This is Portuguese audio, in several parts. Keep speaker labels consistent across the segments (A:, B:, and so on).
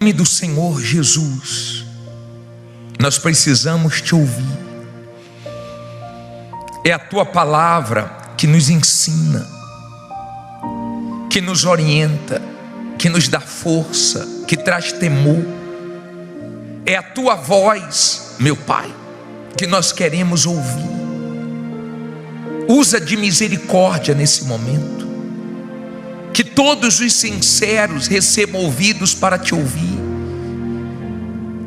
A: Em nome do Senhor Jesus, nós precisamos te ouvir. É a tua palavra que nos ensina, que nos orienta, que nos dá força, que traz temor. É a tua voz, meu Pai, que nós queremos ouvir. Usa de misericórdia nesse momento. Que todos os sinceros recebam ouvidos para te ouvir.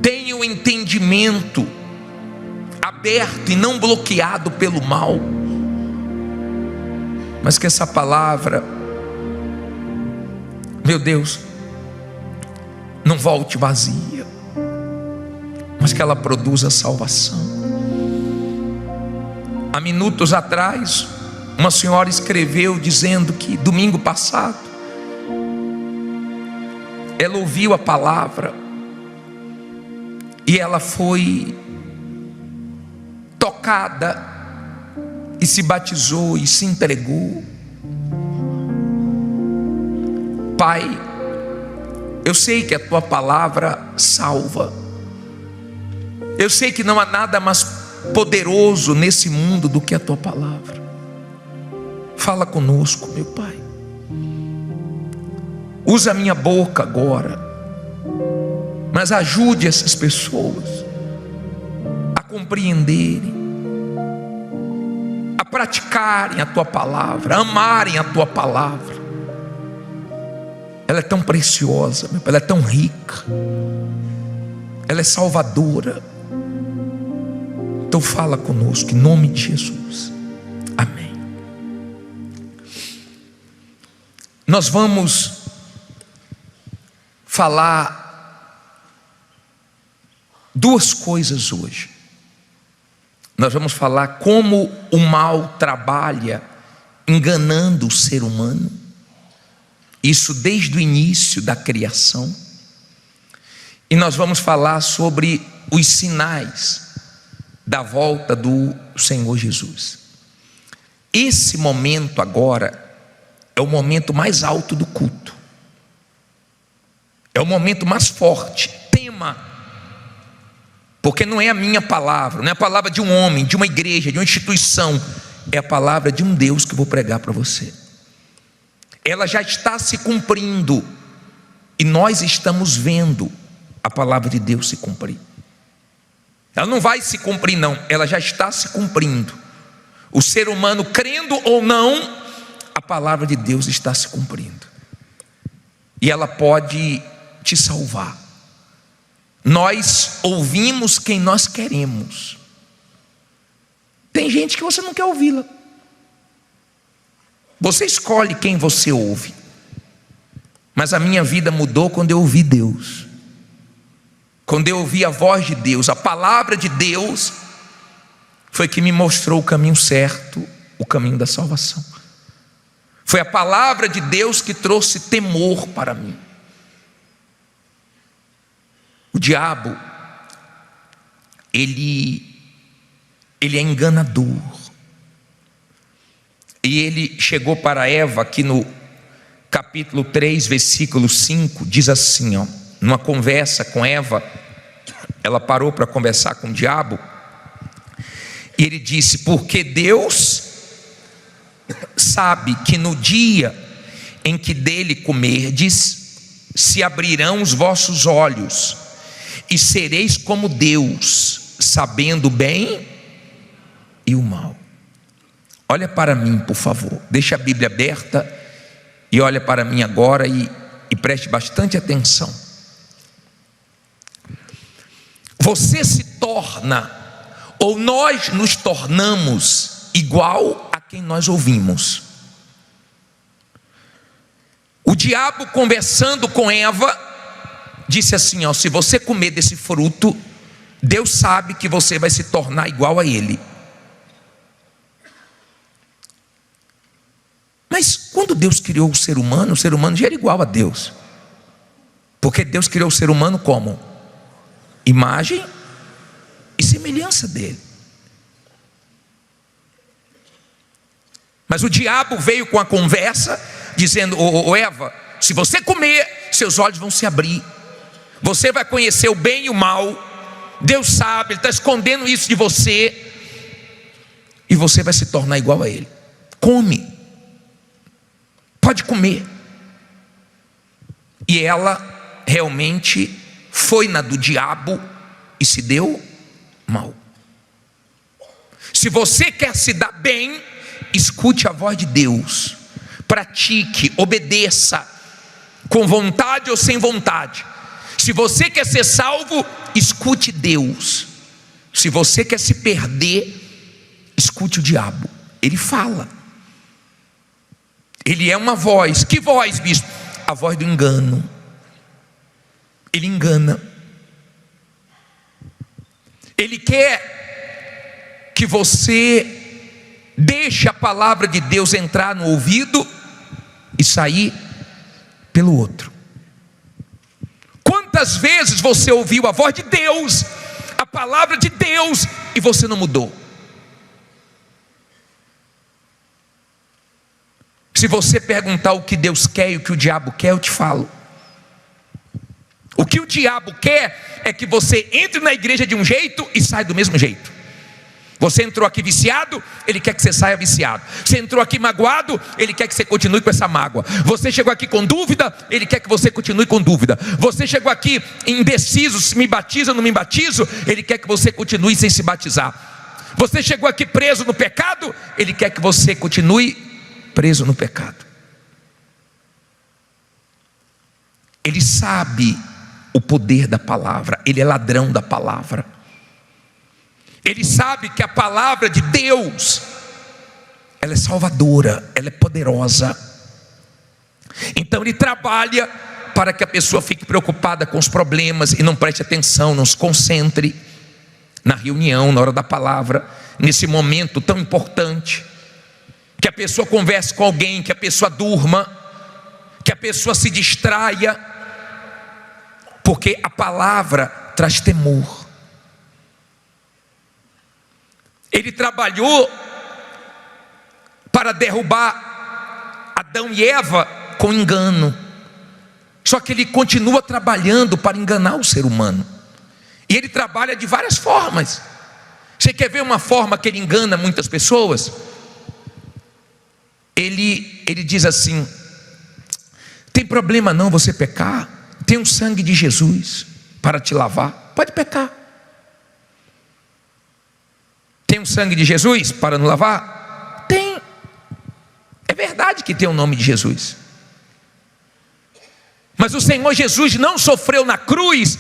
A: Tenham entendimento aberto e não bloqueado pelo mal. Mas que essa palavra, meu Deus, não volte vazia, mas que ela produza salvação. Há minutos atrás, uma senhora escreveu dizendo que domingo passado ela ouviu a palavra e ela foi tocada e se batizou e se entregou. Pai, eu sei que a tua palavra salva. Eu sei que não há nada mais poderoso nesse mundo do que a tua palavra. Fala conosco, meu Pai. Usa a minha boca agora, mas ajude essas pessoas a compreenderem, a praticarem a tua palavra, a amarem a tua palavra. Ela é tão preciosa, meu Pai, ela é tão rica, ela é salvadora. Então fala conosco, em nome de Jesus. Amém. Nós vamos falar duas coisas hoje. Nós vamos falar como o mal trabalha enganando o ser humano. Isso desde o início da criação. E nós vamos falar sobre os sinais da volta do Senhor Jesus. Esse momento agora é o momento mais alto do culto. É o momento mais forte. Tema. Porque não é a minha palavra, não é a palavra de um homem, de uma igreja, de uma instituição. É a palavra de um Deus que eu vou pregar para você. Ela já está se cumprindo. E nós estamos vendo a palavra de Deus se cumprir. Ela não vai se cumprir não, ela já está se cumprindo. O ser humano crendo ou não, a palavra de Deus está se cumprindo. E ela pode te salvar. Nós ouvimos quem nós queremos. Tem gente que você não quer ouvi-la. Você escolhe quem você ouve. Mas a minha vida mudou quando eu ouvi Deus. Quando eu ouvi a voz de Deus, a palavra de Deus, foi que me mostrou o caminho certo, o caminho da salvação. Foi a palavra de Deus que trouxe temor para mim. O diabo, ele é enganador. E ele chegou para Eva aqui no capítulo 3, versículo 5, diz assim, ó, numa conversa com Eva, ela parou para conversar com o diabo, e ele disse: porque Deus sabe que no dia em que dele comerdes, se abrirão os vossos olhos, e sereis como Deus, sabendo o bem e o mal. Olha para mim, por favor, deixa a Bíblia aberta e olha para mim agora e preste bastante atenção. Você se torna, ou nós nos tornamos igual a quem nós ouvimos. O diabo, conversando com Eva, disse assim, ó, se você comer desse fruto, Deus sabe que você vai se tornar igual a ele. Mas quando Deus criou o ser humano já era igual a Deus. Porque Deus criou o ser humano como? Imagem e semelhança dele. Mas o diabo veio com a conversa dizendo: ô Eva, se você comer, seus olhos vão se abrir, Você vai conhecer o bem e o mal. Deus sabe, Ele está escondendo isso de você. E você vai se tornar igual a Ele. Come. Pode comer. E ela realmente foi na do diabo e se deu mal. Se você quer se dar bem, escute a voz de Deus. Pratique, obedeça, com vontade ou sem vontade. Se você quer ser salvo, escute Deus. Se você quer se perder, escute o diabo. Ele fala. Ele é uma voz. Que voz, bispo? A voz do engano. Ele engana. Ele quer que você deixe a palavra de Deus entrar no ouvido e sair pelo outro. Quantas vezes você ouviu a voz de Deus, a palavra de Deus, e você não mudou? Se você perguntar o que Deus quer e o que o diabo quer, eu te falo. O que o diabo quer é que você entre na igreja de um jeito e saia do mesmo jeito. Você entrou aqui viciado, ele quer que você saia viciado. Você entrou aqui magoado, ele quer que você continue com essa mágoa. Você chegou aqui com dúvida, ele quer que você continue com dúvida. Você chegou aqui indeciso, se me batizo ou não me batizo, ele quer que você continue sem se batizar. Você chegou aqui preso no pecado, ele quer que você continue preso no pecado. Ele sabe o poder da palavra, ele é ladrão da palavra. Ele sabe que a palavra de Deus, ela é salvadora, ela é poderosa. Então ele trabalha para que a pessoa fique preocupada com os problemas e não preste atenção, não se concentre na reunião, na hora da palavra, nesse momento tão importante. Que a pessoa converse com alguém, que a pessoa durma, que a pessoa se distraia, porque a palavra traz temor. Ele trabalhou para derrubar Adão e Eva com engano. Só que ele continua trabalhando para enganar o ser humano. E ele trabalha de várias formas. Você quer ver uma forma que ele engana muitas pessoas? Ele diz assim: tem problema não você pecar, tem o sangue de Jesus para te lavar, pode pecar. Tem o sangue de Jesus para nos lavar? Tem. É verdade que tem o nome de Jesus. Mas o Senhor Jesus não sofreu na cruz,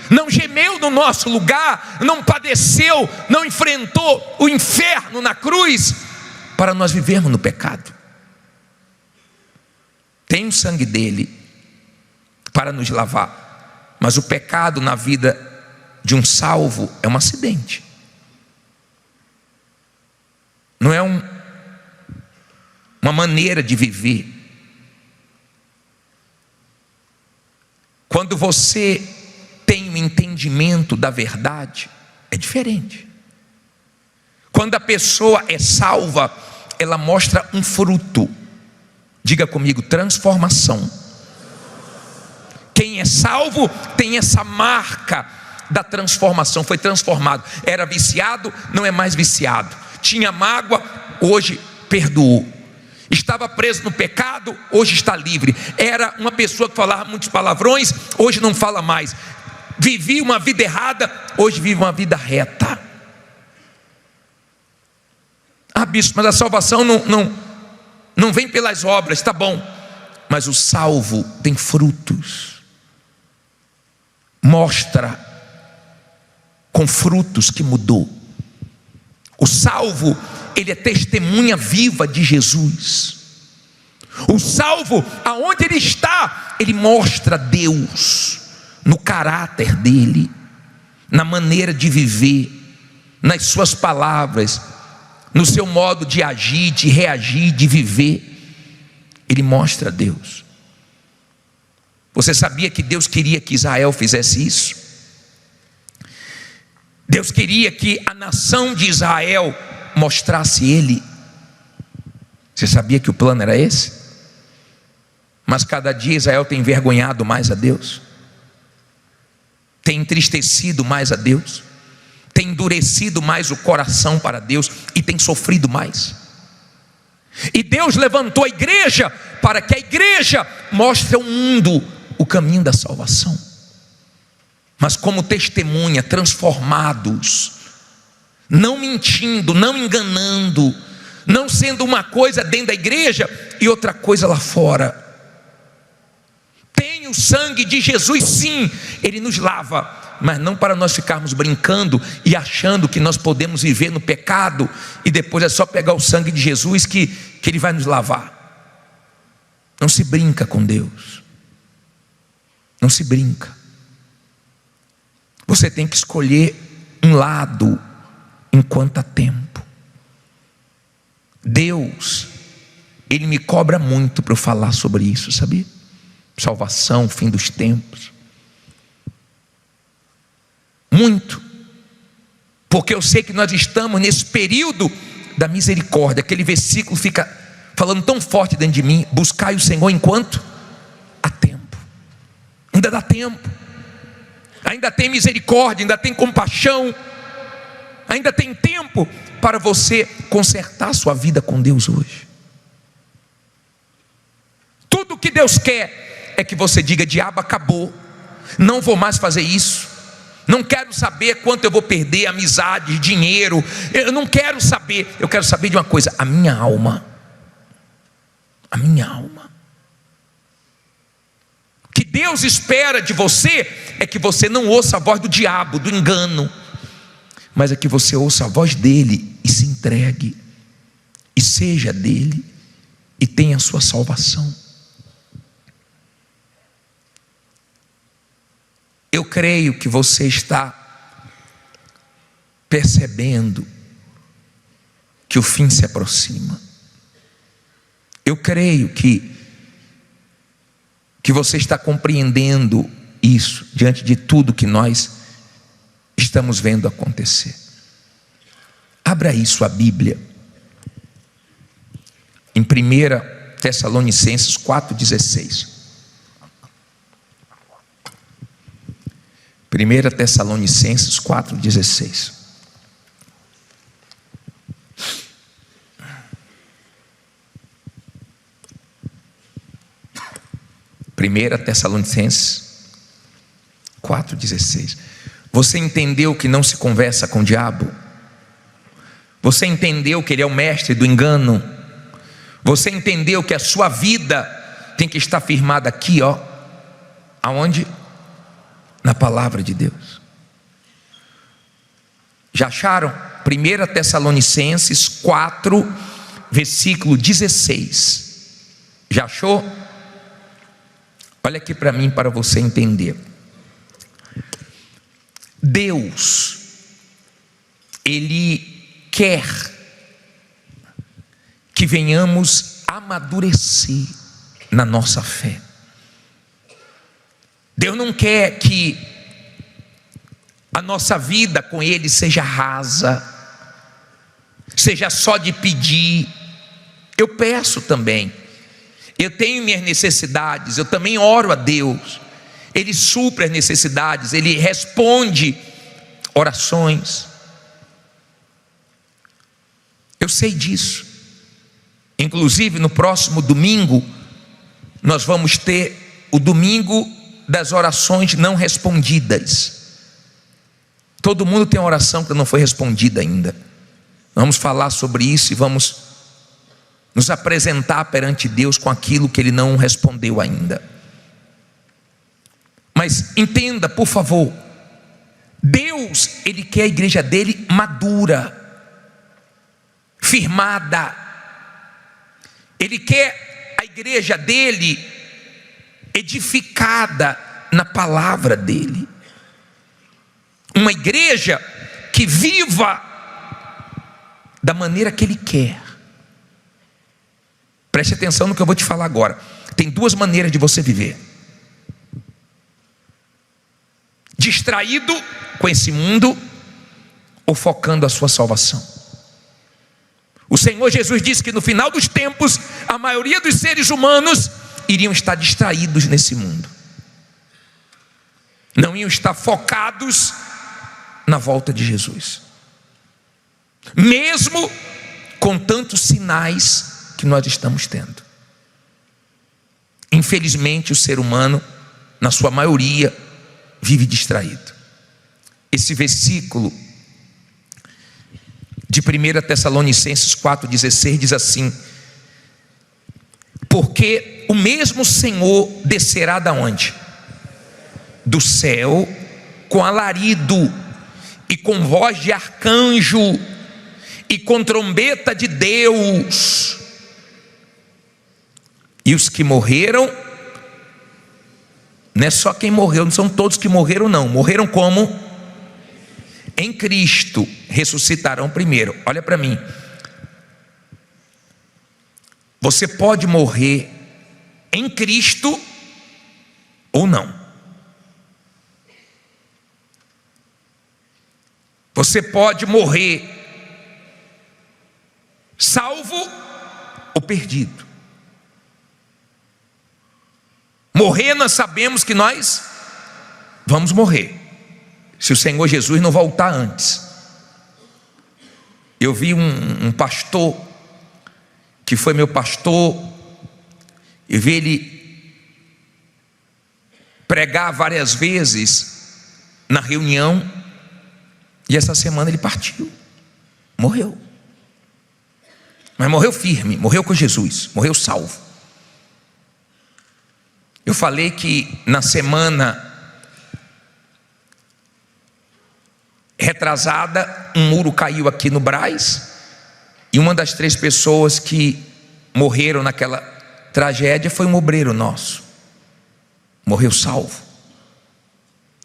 A: não gemeu no nosso lugar, não padeceu, não enfrentou o inferno na cruz para nós vivermos no pecado. Tem o sangue dele para nos lavar, mas o pecado na vida de um salvo é um acidente. Não é uma maneira de viver. Quando você tem o entendimento da verdade, é diferente. Quando a pessoa é salva, ela mostra um fruto. Diga comigo, transformação. Quem é salvo tem essa marca da transformação, foi transformado. Era viciado, não é mais viciado. Tinha mágoa, hoje perdoou. Estava preso no pecado, hoje está livre. Era uma pessoa que falava muitos palavrões, hoje não fala mais. Vivia uma vida errada, hoje vive uma vida reta. Ah, bispo, mas a salvação não vem pelas obras, tá bom. Mas o salvo tem frutos. Mostra com frutos que mudou. O salvo, ele é testemunha viva de Jesus. O salvo, aonde ele está, ele mostra Deus no caráter dele, na maneira de viver, nas suas palavras, no seu modo de agir, de reagir, de viver. Ele mostra Deus. Você sabia que Deus queria que Israel fizesse isso? Deus queria que a nação de Israel mostrasse Ele. Você sabia que o plano era esse? Mas cada dia Israel tem envergonhado mais a Deus. tem entristecido mais a Deus, tem endurecido mais o coração para Deus e tem sofrido mais. E Deus levantou a igreja para que a igreja mostre ao mundo o caminho da salvação. Mas como testemunha, transformados, não mentindo, não enganando, não sendo uma coisa dentro da igreja e outra coisa lá fora. Tem o sangue de Jesus, sim, ele nos lava, mas não para nós ficarmos brincando e achando que nós podemos viver no pecado e depois é só pegar o sangue de Jesus que ele vai nos lavar. Não se brinca com Deus, não se brinca. Você tem que escolher um lado enquanto há tempo. Deus, Ele me cobra muito para eu falar sobre isso, sabia? Salvação, fim dos tempos. Muito. Porque eu sei que nós estamos nesse período da misericórdia. Aquele versículo fica falando tão forte dentro de mim: buscai o Senhor enquanto há tempo. Ainda dá tempo. Ainda tem misericórdia, ainda tem compaixão, ainda tem tempo para você consertar sua vida com Deus hoje. Tudo que Deus quer é que você diga: diabo, acabou, não vou mais fazer isso, não quero saber quanto eu vou perder, amizade, dinheiro, eu não quero saber, eu quero saber de uma coisa: a minha alma. A minha alma. O que Deus espera de você é que você não ouça a voz do diabo, do engano, mas é que você ouça a voz dele e se entregue, e seja dele, e tenha a sua salvação. Eu creio que você está percebendo que o fim se aproxima. Eu creio que você está compreendendo isso diante de tudo que nós estamos vendo acontecer. Abra aí sua Bíblia em 1 Tessalonicenses 4,16. 1 Tessalonicenses 4,16. Primeira Tessalonicenses 4,16. Você entendeu que não se conversa com o diabo? Você entendeu que ele é o mestre do engano? Você entendeu que a sua vida tem que estar firmada aqui, ó, aonde? Na palavra de Deus. Já acharam? 1 Tessalonicenses 4, versículo 16. Já achou? Olha aqui para mim, para você entender. Deus, Ele quer que venhamos amadurecer na nossa fé. Deus não quer que a nossa vida com Ele seja rasa, seja só de pedir. Eu peço também, eu tenho minhas necessidades, eu também oro a Deus, Ele supre as necessidades, Ele responde orações. Eu sei disso. Inclusive no próximo domingo nós vamos ter o domingo das orações não respondidas. Todo mundo tem uma oração que não foi respondida ainda. Vamos falar sobre isso e vamos nos apresentar perante Deus com aquilo que Ele não respondeu ainda. Mas entenda, por favor, Deus, Ele quer a igreja dele madura, firmada. Ele quer a igreja dele edificada na palavra dele. Uma igreja que viva da maneira que Ele quer. Preste atenção no que eu vou te falar agora. Tem duas maneiras de você viver: distraído com esse mundo ou focando a sua salvação. O Senhor Jesus disse que no final dos tempos a maioria dos seres humanos iriam estar distraídos nesse mundo. não iam estar focados na volta de Jesus, mesmo com tantos sinais que nós estamos tendo. Infelizmente, o ser humano, na sua maioria, vive distraído. Esse versículo de 1 Tessalonicenses 4,16 diz assim: porque o mesmo Senhor descerá da onde? Do céu, com alarido, e com voz de arcanjo, e com trombeta de Deus. E os que morreram, não é só quem morreu, não são todos que morreram não. Morreram como? Em Cristo, ressuscitarão primeiro. Olha para mim. Você pode morrer em Cristo ou não. Você pode morrer salvo ou perdido. Morrer, nós sabemos que nós vamos morrer, se o Senhor Jesus não voltar antes. Eu vi um pastor, que foi meu pastor, eu vi ele pregar várias vezes na reunião, e essa semana ele partiu, morreu. Mas morreu firme, morreu com Jesus, morreu salvo. Eu falei que na semana retrasada, um muro caiu aqui no Brás, e uma das 3 pessoas que morreram naquela tragédia foi um obreiro nosso. Morreu salvo.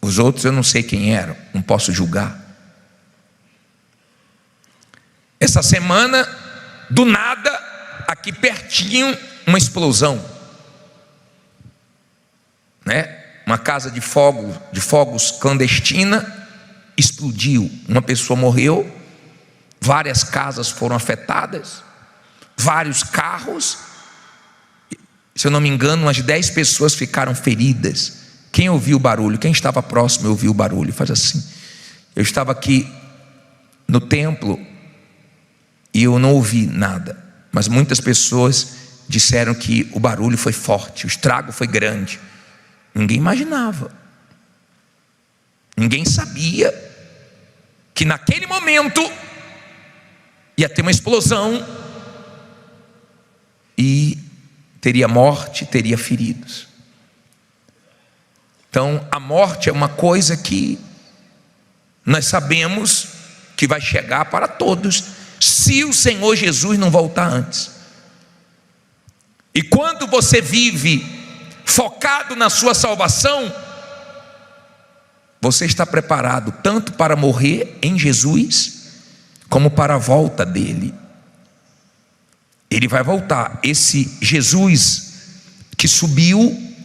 A: Os outros eu não sei quem eram, não posso julgar. Essa semana, do nada, aqui pertinho, uma explosão, né? Uma casa de fogos clandestina explodiu, uma pessoa morreu, várias casas foram afetadas, vários carros, se eu não me engano, umas 10 pessoas ficaram feridas. Quem ouviu o barulho? Quem estava próximo ouviu o barulho? Faz assim. Eu estava aqui no templo e eu não ouvi nada, mas muitas pessoas disseram que o barulho foi forte, o estrago foi grande. Ninguém imaginava, ninguém sabia que naquele momento ia ter uma explosão e teria morte, teria feridos. Então a morte é uma coisa que nós sabemos que vai chegar para todos, se o Senhor Jesus não voltar antes. E quando você vive focado na sua salvação, você está preparado tanto para morrer em Jesus, como para a volta dele. Ele vai voltar. Esse Jesus que subiu,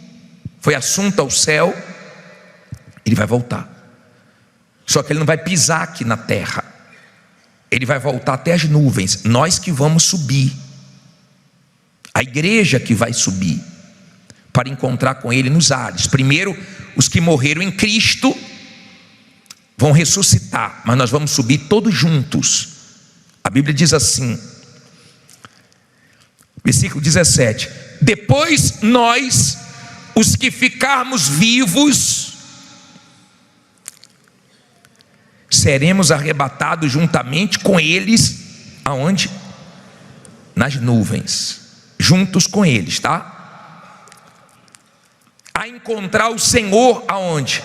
A: foi assunto ao céu, ele vai voltar. Só que ele não vai pisar aqui na terra, ele vai voltar até as nuvens. Nós que vamos subir, a igreja que vai subir para encontrar com ele nos ares. Primeiro, os que morreram em Cristo vão ressuscitar, mas nós vamos subir todos juntos. A Bíblia diz assim, versículo 17: depois nós, os que ficarmos vivos, seremos arrebatados juntamente com eles, aonde? Nas nuvens, juntos com eles, tá? A encontrar o Senhor aonde?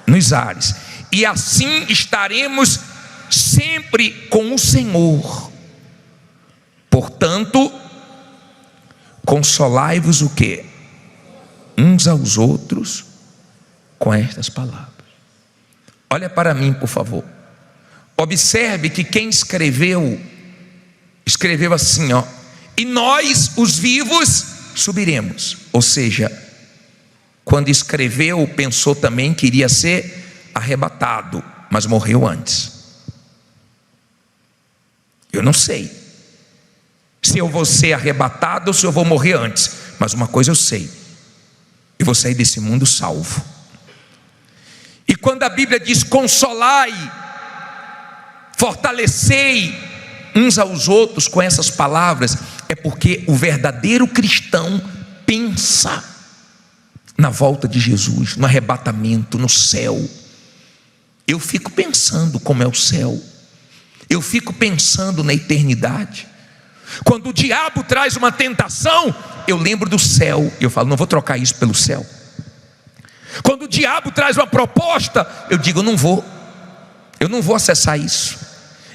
A: Nos ares. E assim estaremos sempre com o Senhor. Portanto, consolai-vos o quê? Uns aos outros com estas palavras. Olha para mim, por favor. Observe que quem escreveu assim, ó: e nós, os vivos, subiremos. Ou seja, quando escreveu, pensou também que iria ser arrebatado, mas morreu antes. Eu não sei se eu vou ser arrebatado ou se eu vou morrer antes, mas uma coisa eu sei: eu vou sair desse mundo salvo. E quando a Bíblia diz consolai, fortalecei uns aos outros com essas palavras, é porque o verdadeiro cristão pensa na volta de Jesus, no arrebatamento, no céu. Eu fico pensando como é o céu, eu fico pensando na eternidade. Quando o diabo traz uma tentação, eu lembro do céu, eu falo, não vou trocar isso pelo céu. Quando o diabo traz uma proposta, eu digo, eu não vou acessar isso,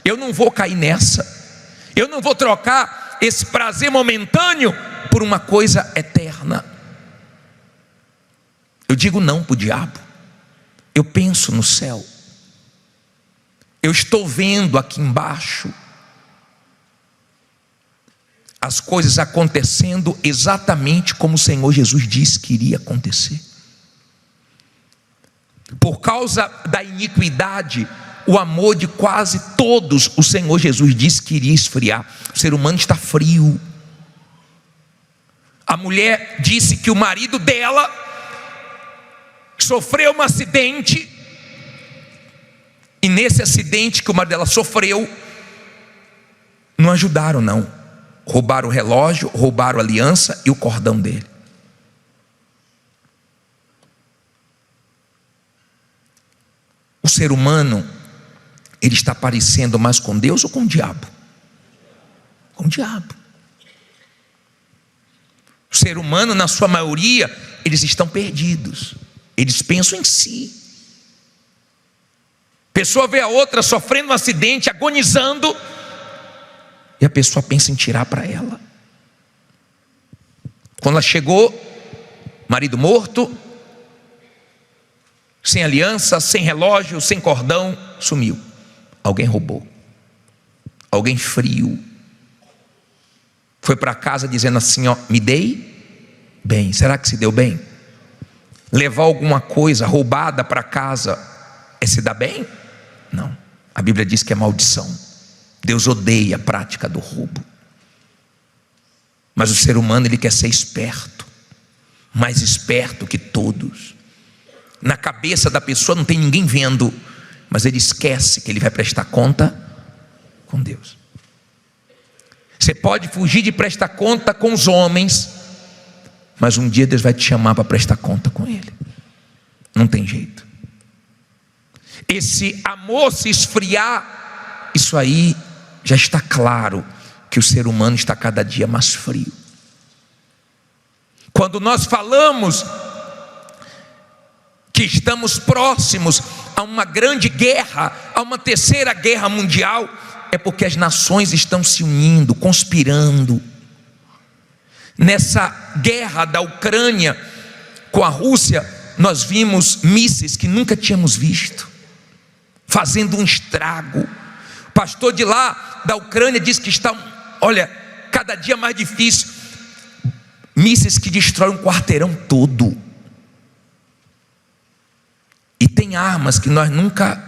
A: eu não vou cair nessa, eu não vou trocar esse prazer momentâneo por uma coisa eterna. Eu digo não para o diabo, eu penso no céu, eu estou vendo aqui embaixo as coisas acontecendo exatamente como o Senhor Jesus disse que iria acontecer. Por causa da iniquidade, o amor de quase todos, o Senhor Jesus disse que iria esfriar. O ser humano está frio. A mulher disse que o marido dela sofreu um acidente, e nesse acidente que o marido dela sofreu, não ajudaram não, roubaram o relógio, roubaram a aliança e o cordão dele. O ser humano, ele está parecendo mais com Deus ou com o diabo? Com o diabo. O ser humano, na sua maioria, eles estão perdidos, eles pensam em si. A pessoa vê a outra sofrendo um acidente, agonizando, e a pessoa pensa em tirar para ela. Quando ela chegou, marido morto, sem aliança, sem relógio, sem cordão, sumiu. Alguém roubou, alguém frio, foi para casa dizendo assim, ó, me dei bem. Será que se deu bem? Levar alguma coisa roubada para casa é se dar bem? Não, a Bíblia diz que é maldição. Deus odeia a prática do roubo. Mas o ser humano, ele quer ser esperto, mais esperto que todos. Na cabeça da pessoa não tem ninguém vendo, mas ele esquece que ele vai prestar conta com Deus. Você pode fugir de prestar conta com os homens, mas um dia Deus vai te chamar para prestar conta com Ele. Não tem jeito. Esse amor se esfriar, isso aí já está claro que o ser humano está cada dia mais frio. Quando nós falamos que estamos próximos a uma grande guerra, a uma terceira guerra mundial, é porque as nações estão se unindo, conspirando. Nessa guerra da Ucrânia com a Rússia, nós vimos mísseis que nunca tínhamos visto, fazendo um estrago. O pastor de lá, da Ucrânia, diz que está, olha, cada dia mais difícil. Mísseis que destroem um quarteirão todo. E tem armas que nós nunca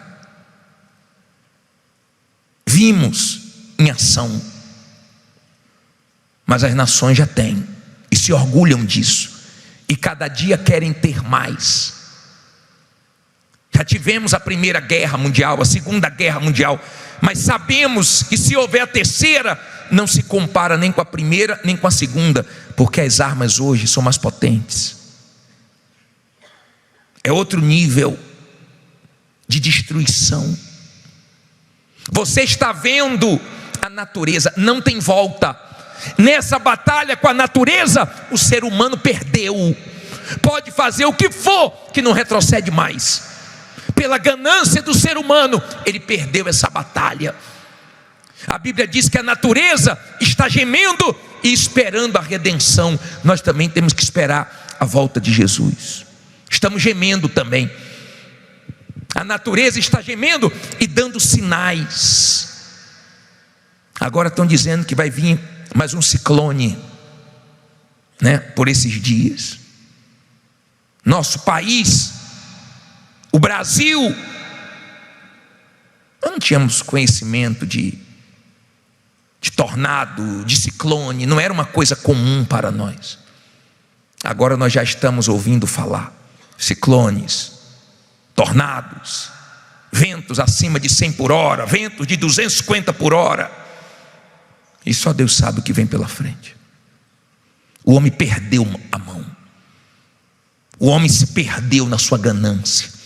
A: vimos em ação, mas as nações já têm e se orgulham disso, e cada dia querem ter mais. Já tivemos a primeira guerra mundial, a segunda guerra mundial, mas sabemos que se houver a terceira, não se compara nem com a primeira nem com a segunda, porque as armas hoje são mais potentes. É outro nível de destruição. Você está vendo a natureza, não tem volta. Nessa batalha com a natureza, o ser humano perdeu. Pode fazer o que for, que não retrocede mais. Pela ganância do ser humano, ele perdeu essa batalha. A Bíblia diz que a natureza está gemendo e esperando a redenção. Nós também temos que esperar a volta de Jesus. Estamos gemendo também. A natureza está gemendo e dando sinais. Agora estão dizendo que vai vir mais um ciclone, né, por esses dias. Nosso país, o Brasil, nós não tínhamos conhecimento de tornado, de ciclone, não era uma coisa comum para nós. Agora nós já estamos ouvindo falar ciclones, tornados, ventos acima de 100 por hora, ventos de 250 por hora, e só Deus sabe o que vem pela frente. O homem perdeu a mão, o homem se perdeu na sua ganância.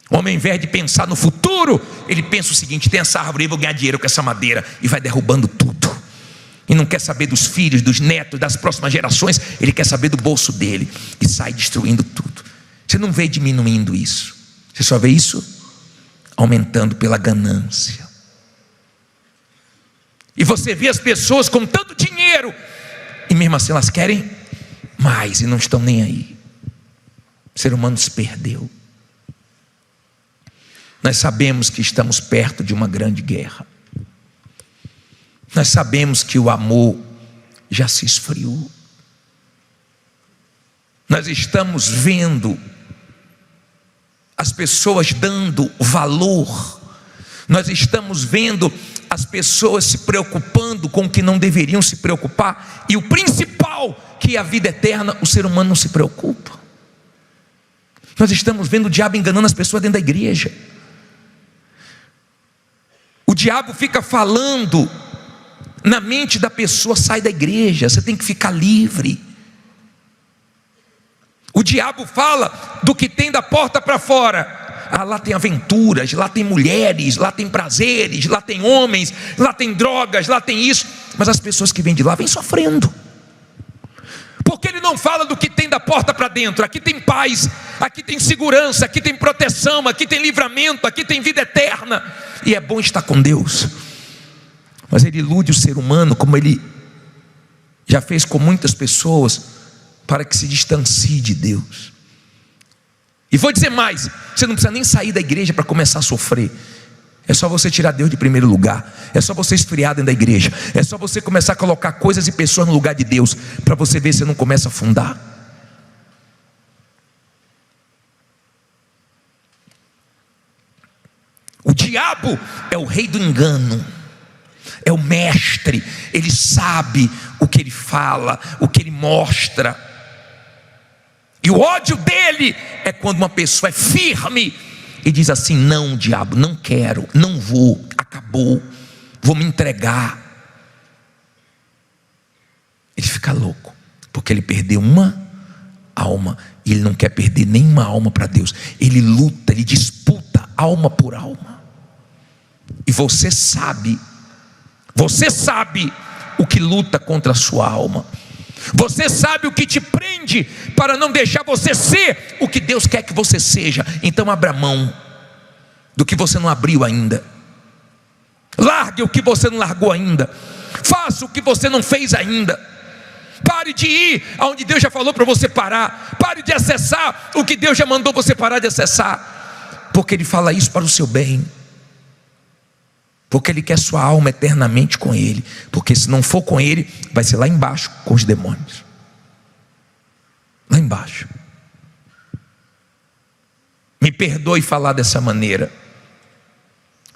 A: O homem, ao invés de pensar no futuro, ele pensa o seguinte: tem essa árvore aí, vou ganhar dinheiro com essa madeira, e vai derrubando tudo, e não quer saber dos filhos, dos netos, das próximas gerações, ele quer saber do bolso dele, e sai destruindo tudo. Você não vê diminuindo isso, você só vê isso aumentando pela ganância. E você vê as pessoas com tanto dinheiro, e mesmo assim elas querem mais, e não estão nem aí. O ser humano se perdeu. Nós sabemos que estamos perto de uma grande guerra. Nós sabemos que o amor já se esfriou. Nós estamos vendo as pessoas dando valor. Nós estamos vendo as pessoas se preocupando com o que não deveriam se preocupar. E o principal, que é a vida eterna, o ser humano não se preocupa. Nós estamos vendo o diabo enganando as pessoas dentro da igreja. O diabo fica falando na mente da pessoa: sai da igreja, você tem que ficar livre. O diabo fala do que tem da porta para fora. Lá tem aventuras, lá tem mulheres, lá tem prazeres, lá tem homens, lá tem drogas, lá tem isso. Mas as pessoas que vêm de lá vêm sofrendo. Porque ele não fala do que tem da porta para dentro. Aqui tem paz, aqui tem segurança, aqui tem proteção, aqui tem livramento, aqui tem vida eterna. E é bom estar com Deus. Mas ele ilude o ser humano, como ele já fez com muitas pessoas, para que se distancie de Deus. E vou dizer mais: você não precisa nem sair da igreja para começar a sofrer. É só você tirar Deus de primeiro lugar. É só você esfriar dentro da igreja. É só você começar a colocar coisas e pessoas no lugar de Deus, para você ver se você não começa a afundar. O diabo é o rei do engano, é o mestre. Ele sabe o que ele fala, o que ele mostra. E o ódio dele é quando uma pessoa é firme e diz assim: não, diabo, não quero, não vou, acabou, vou me entregar. Ele fica louco, porque ele perdeu uma alma, e ele não quer perder nenhuma alma para Deus. Ele luta, ele disputa alma por alma. E você sabe o que luta contra a sua alma. Você sabe o que te prende para não deixar você ser o que Deus quer que você seja. Então abra mão do que você não abriu ainda. Largue o que você não largou ainda. Faça o que você não fez ainda. Pare de ir aonde Deus já falou para você parar. Pare de acessar o que Deus já mandou você parar de acessar. Porque Ele fala isso para o seu bem. Porque Ele quer sua alma eternamente com Ele. Porque se não for com Ele, vai ser lá embaixo com os demônios. Lá embaixo. Me perdoe falar dessa maneira,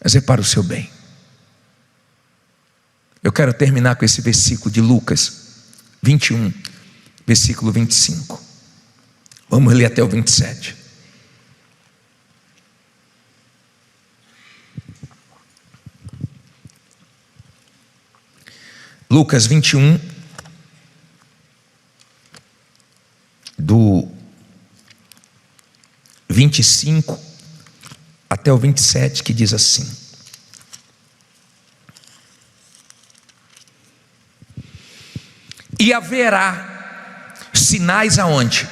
A: mas é para o seu bem. Eu quero terminar com esse versículo de Lucas 21, versículo 25. Vamos ler até o 27. Lucas 21, do 25 até o 27, que diz assim: e haverá sinais aonde?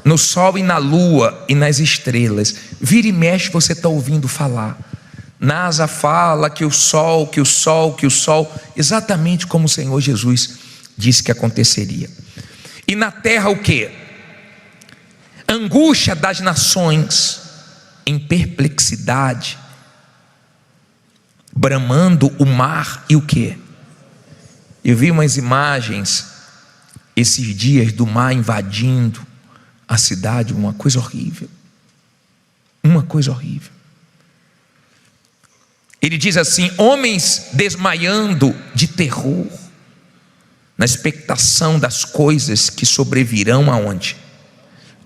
A: No sol e na lua e nas estrelas. Vira e mexe, você está ouvindo falar. NASA fala que o sol, exatamente como o Senhor Jesus disse que aconteceria. E na terra o que? Angústia das nações, em perplexidade, bramando o mar e o que? Eu vi umas imagens esses dias do mar invadindo a cidade, uma coisa horrível. Uma coisa horrível. Ele diz assim: homens desmaiando de terror, na expectação das coisas que sobrevirão aonde?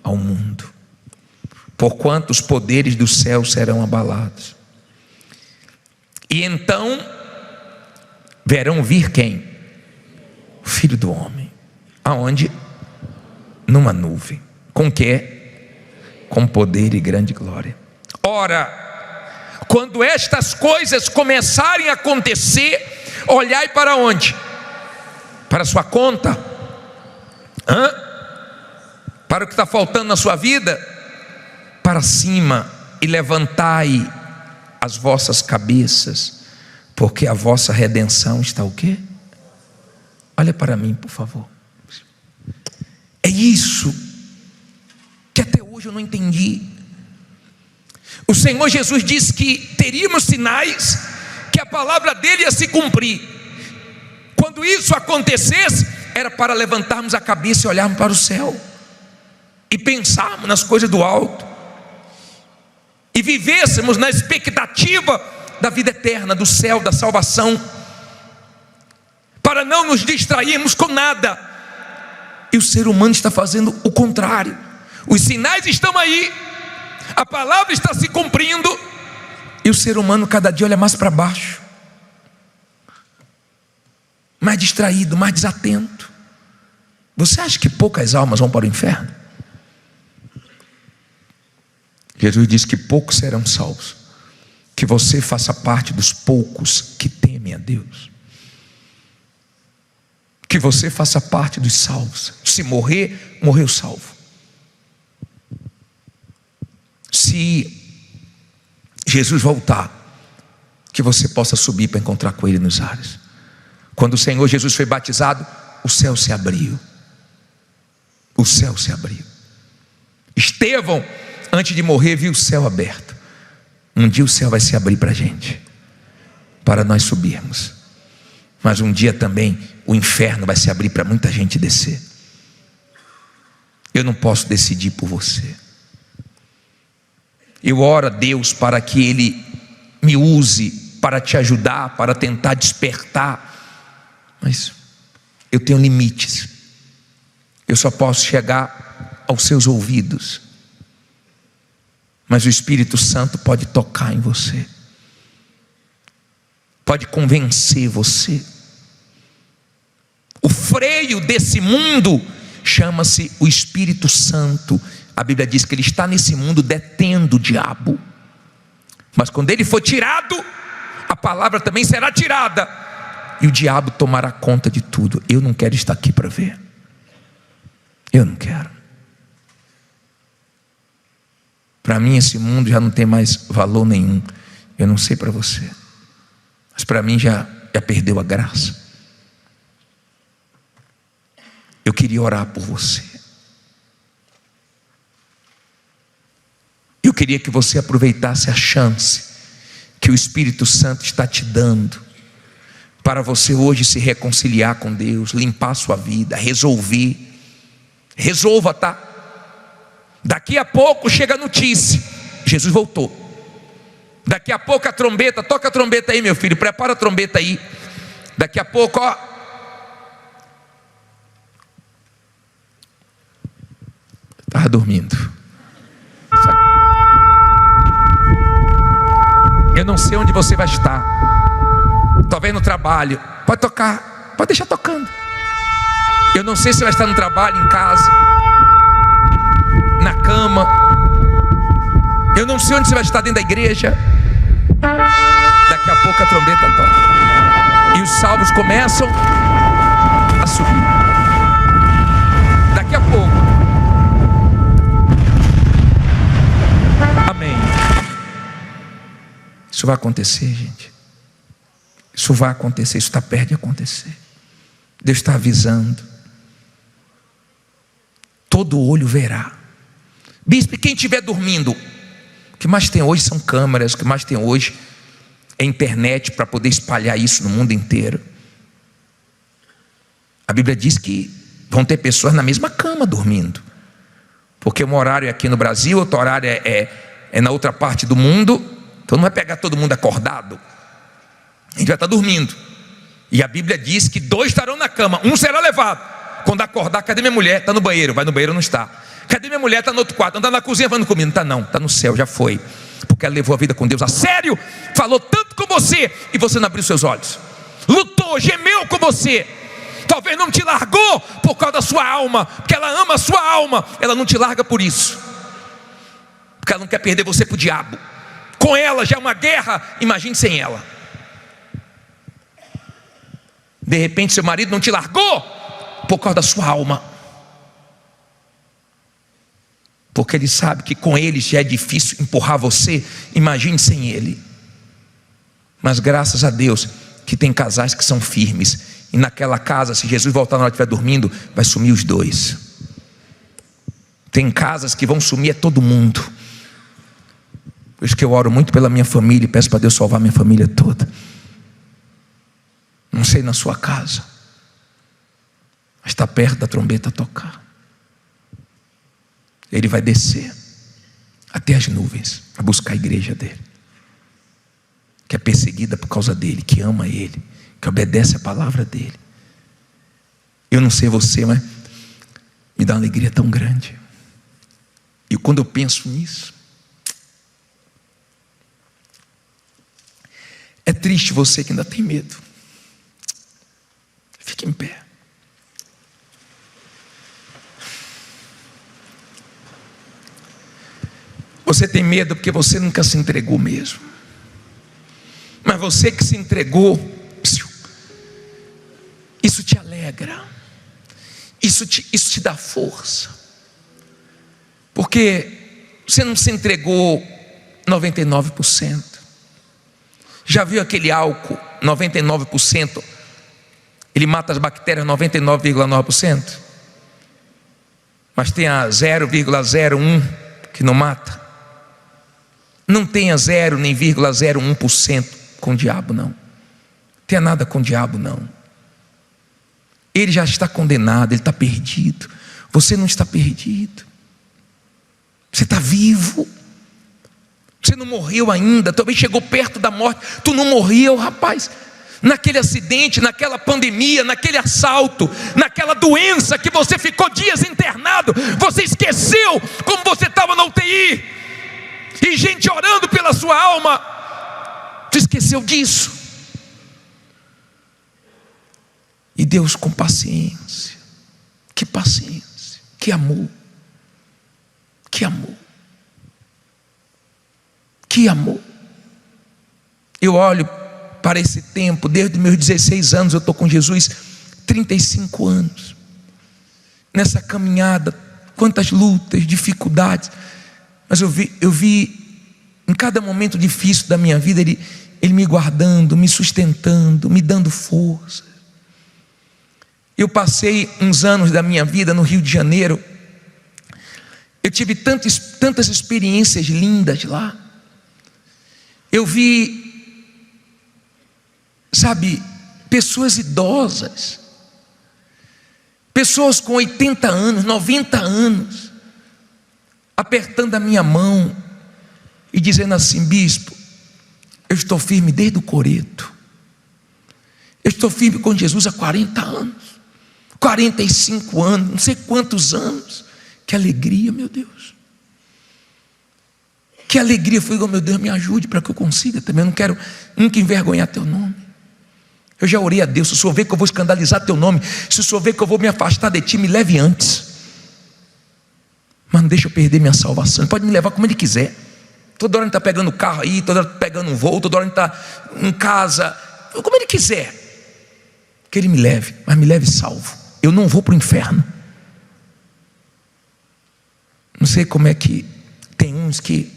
A: Ao mundo. porquanto os poderes do céu serão abalados. E então verão vir quem? O Filho do Homem. Aonde? Numa nuvem. Com quê? Com poder e grande glória. Ora, quando estas coisas começarem a acontecer, olhai para onde? Para a sua conta? Para o que está faltando na sua vida? Para cima, e levantai as vossas cabeças, porque a vossa redenção está o quê? Olha para mim, por favor. É isso que até hoje eu não entendi. O Senhor Jesus disse que teríamos sinais, que a palavra dele ia se cumprir. Quando isso acontecesse, era para levantarmos a cabeça e olharmos para o céu e pensarmos nas coisas do alto e vivêssemos na expectativa da vida eterna, do céu, da salvação, para não nos distrairmos com nada. E o ser humano está fazendo o contrário. Os sinais estão aí, a palavra está se cumprindo, e o ser humano cada dia olha mais para baixo, mais distraído, mais desatento. Você acha que poucas almas vão para o inferno? Jesus disse que poucos serão salvos. Que você faça parte dos poucos que temem a Deus. Que você faça parte dos salvos. Se morrer, morreu salvo. Se Jesus voltar, que você possa subir para encontrar com Ele nos ares. Quando o Senhor Jesus foi batizado, o céu se abriu. O céu se abriu. Estevão, antes de morrer, viu o céu aberto. Um dia o céu vai se abrir para a gente, para nós subirmos. Mas um dia também o inferno vai se abrir para muita gente descer. Eu não posso decidir por você. Eu oro a Deus para que Ele me use para te ajudar, para tentar despertar. Mas eu tenho limites. Eu só posso chegar aos seus ouvidos. Mas o Espírito Santo pode tocar em você, pode convencer você. O freio desse mundo chama-se o Espírito Santo. A Bíblia diz que ele está nesse mundo detendo o diabo, mas quando ele for tirado, a palavra também será tirada, e o diabo tomará conta de tudo. Eu não quero estar aqui para ver. Eu não quero. Para mim esse mundo já não tem mais valor nenhum. Eu não sei para você, mas para mim já perdeu a graça. Eu queria orar por você. Eu queria que você aproveitasse a chance que o Espírito Santo está te dando, para você hoje se reconciliar com Deus, limpar a sua vida, resolver. Resolva, tá? Daqui a pouco chega a notícia: Jesus voltou. Daqui a pouco a trombeta, toca a trombeta aí, meu filho, prepara a trombeta aí. Daqui a pouco, ó, estava dormindo. Eu não sei onde você vai estar. Talvez no trabalho. Pode tocar, pode deixar tocando. Eu não sei se vai estar no trabalho, em casa, na cama. Eu não sei onde você vai estar, dentro da igreja. Daqui a pouco a trombeta toca e os salvos começam a subir. Daqui a pouco. Amém. Isso vai acontecer, gente. Isso vai acontecer, isso está perto de acontecer. Deus está avisando. Todo olho verá. Bispo, quem estiver dormindo, o que mais tem hoje são câmeras, o que mais tem hoje é internet para poder espalhar isso no mundo inteiro. A Bíblia diz que vão ter pessoas na mesma cama dormindo, porque um horário é aqui no Brasil, outro horário é na outra parte do mundo. Então não vai pegar todo mundo acordado. A gente vai estar dormindo. E a Bíblia diz que 2 estarão na cama, um será levado. Quando acordar, cadê minha mulher? Está no banheiro. Vai no banheiro, não está. Cadê minha mulher? Está no outro quarto. Não está na cozinha falando comigo. Não está não, está no céu, já foi. Porque ela levou a vida com Deus a sério, falou tanto com você e você não abriu seus olhos. Lutou, gemeu com você. Talvez não te largou por causa da sua alma, porque ela ama a sua alma. Ela não te larga por isso, porque ela não quer perder você para o diabo. Com ela já é uma guerra, imagine sem ela. De repente seu marido não te largou por causa da sua alma, porque ele sabe que com ele já é difícil empurrar você. Imagine sem ele. Mas graças a Deus que tem casais que são firmes. E naquela casa, se Jesus voltar na hora que estiver dormindo, vai sumir os dois. Tem casas que vão sumir todo mundo. Por isso que eu oro muito pela minha família e peço para Deus salvar minha família toda. Não sei na sua casa, mas está perto da trombeta tocar. Ele vai descer até as nuvens a buscar a igreja dele, que é perseguida por causa dele, que ama ele, que obedece a palavra dele. Eu não sei você, mas me dá uma alegria tão grande. E quando eu penso nisso, é triste você que ainda tem medo. Fique em pé. Você tem medo porque você nunca se entregou mesmo. Mas você que se entregou, isso te alegra, isso te dá força, porque você não se entregou 99%. Já viu aquele álcool 99%? Ele mata as bactérias 99,9%, mas tem a 0,01 que não mata. Não tenha 0 nem 0,01% com o diabo, não. Não tenha nada com o diabo, não. Ele já está condenado, ele está perdido. Você não está perdido. Você está vivo. Você não morreu ainda. Talvez chegou perto da morte. Tu não morreu, rapaz. Naquele acidente, naquela pandemia, naquele assalto, naquela doença que você ficou dias internado, você esqueceu como você estava na UTI, e gente orando pela sua alma. Tu esqueceu disso. E Deus com paciência, que paciência, que amor, que amor, que amor. Eu olho para esse tempo, desde meus 16 anos, eu estou com Jesus 35 anos, nessa caminhada, quantas lutas, dificuldades, mas eu vi em cada momento difícil da minha vida, Ele me guardando, me sustentando, me dando força. Eu passei uns anos da minha vida no Rio de Janeiro, eu tive tantas experiências lindas lá. Eu vi, sabe, pessoas idosas, pessoas com 80 anos, 90 anos, apertando a minha mão e dizendo assim: bispo, eu estou firme desde o coreto, eu estou firme com Jesus há 40 anos, 45 anos, não sei quantos anos. Que alegria, meu Deus, que alegria. Eu falei: oh, meu Deus, me ajude para que eu consiga também. Eu não quero nunca envergonhar teu nome. Eu já orei a Deus: se o Senhor vê que eu vou escandalizar teu nome, se o Senhor vê que eu vou me afastar de ti, me leve antes, mas não deixa eu perder minha salvação. Ele pode me levar como Ele quiser. Toda hora Ele está pegando carro aí, toda hora está pegando um voo, toda hora Ele está em casa, como Ele quiser, que Ele me leve, mas me leve salvo. Eu não vou para o inferno. Não sei como é que tem uns que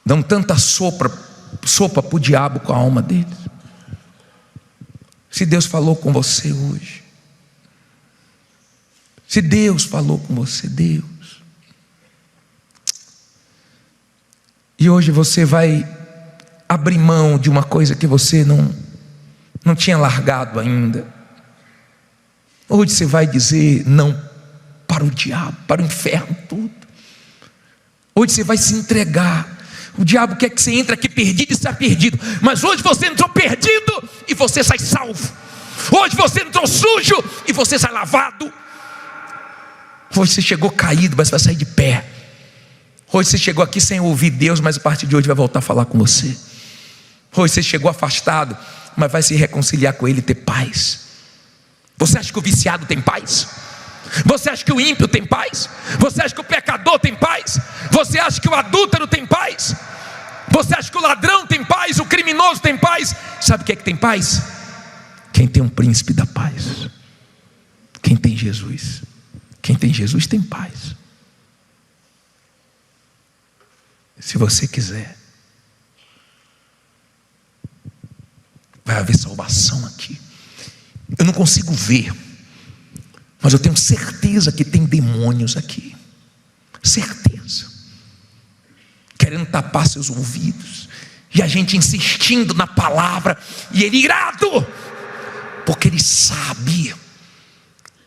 A: dão tanta sopa para o diabo com a alma deles. Se Deus falou com você hoje, se Deus falou com você, Deus, e hoje você vai abrir mão de uma coisa que você não tinha largado ainda. Hoje você vai dizer não para o diabo, para o inferno tudo. Hoje você vai se entregar. O diabo quer que você entre aqui perdido e saia perdido, mas hoje você entrou perdido e você sai salvo. Hoje você entrou sujo e você sai lavado. Hoje você chegou caído, mas vai sair de pé. Hoje você chegou aqui sem ouvir Deus, mas a partir de hoje vai voltar a falar com você. Hoje você chegou afastado, mas vai se reconciliar com Ele e ter paz. Você acha que o viciado tem paz? Você acha que o ímpio tem paz? Você acha que o pecador tem paz? Você acha que o adúltero tem paz? Você acha que o ladrão tem paz? O criminoso tem paz? Sabe o que é que tem paz? Quem tem um príncipe da paz. Quem tem Jesus. Quem tem Jesus tem paz. Se você quiser, vai haver salvação aqui. Eu não consigo ver, mas eu tenho certeza que tem demônios aqui. Certeza. Querendo tapar seus ouvidos. E a gente insistindo na palavra. E ele irado. Porque ele sabe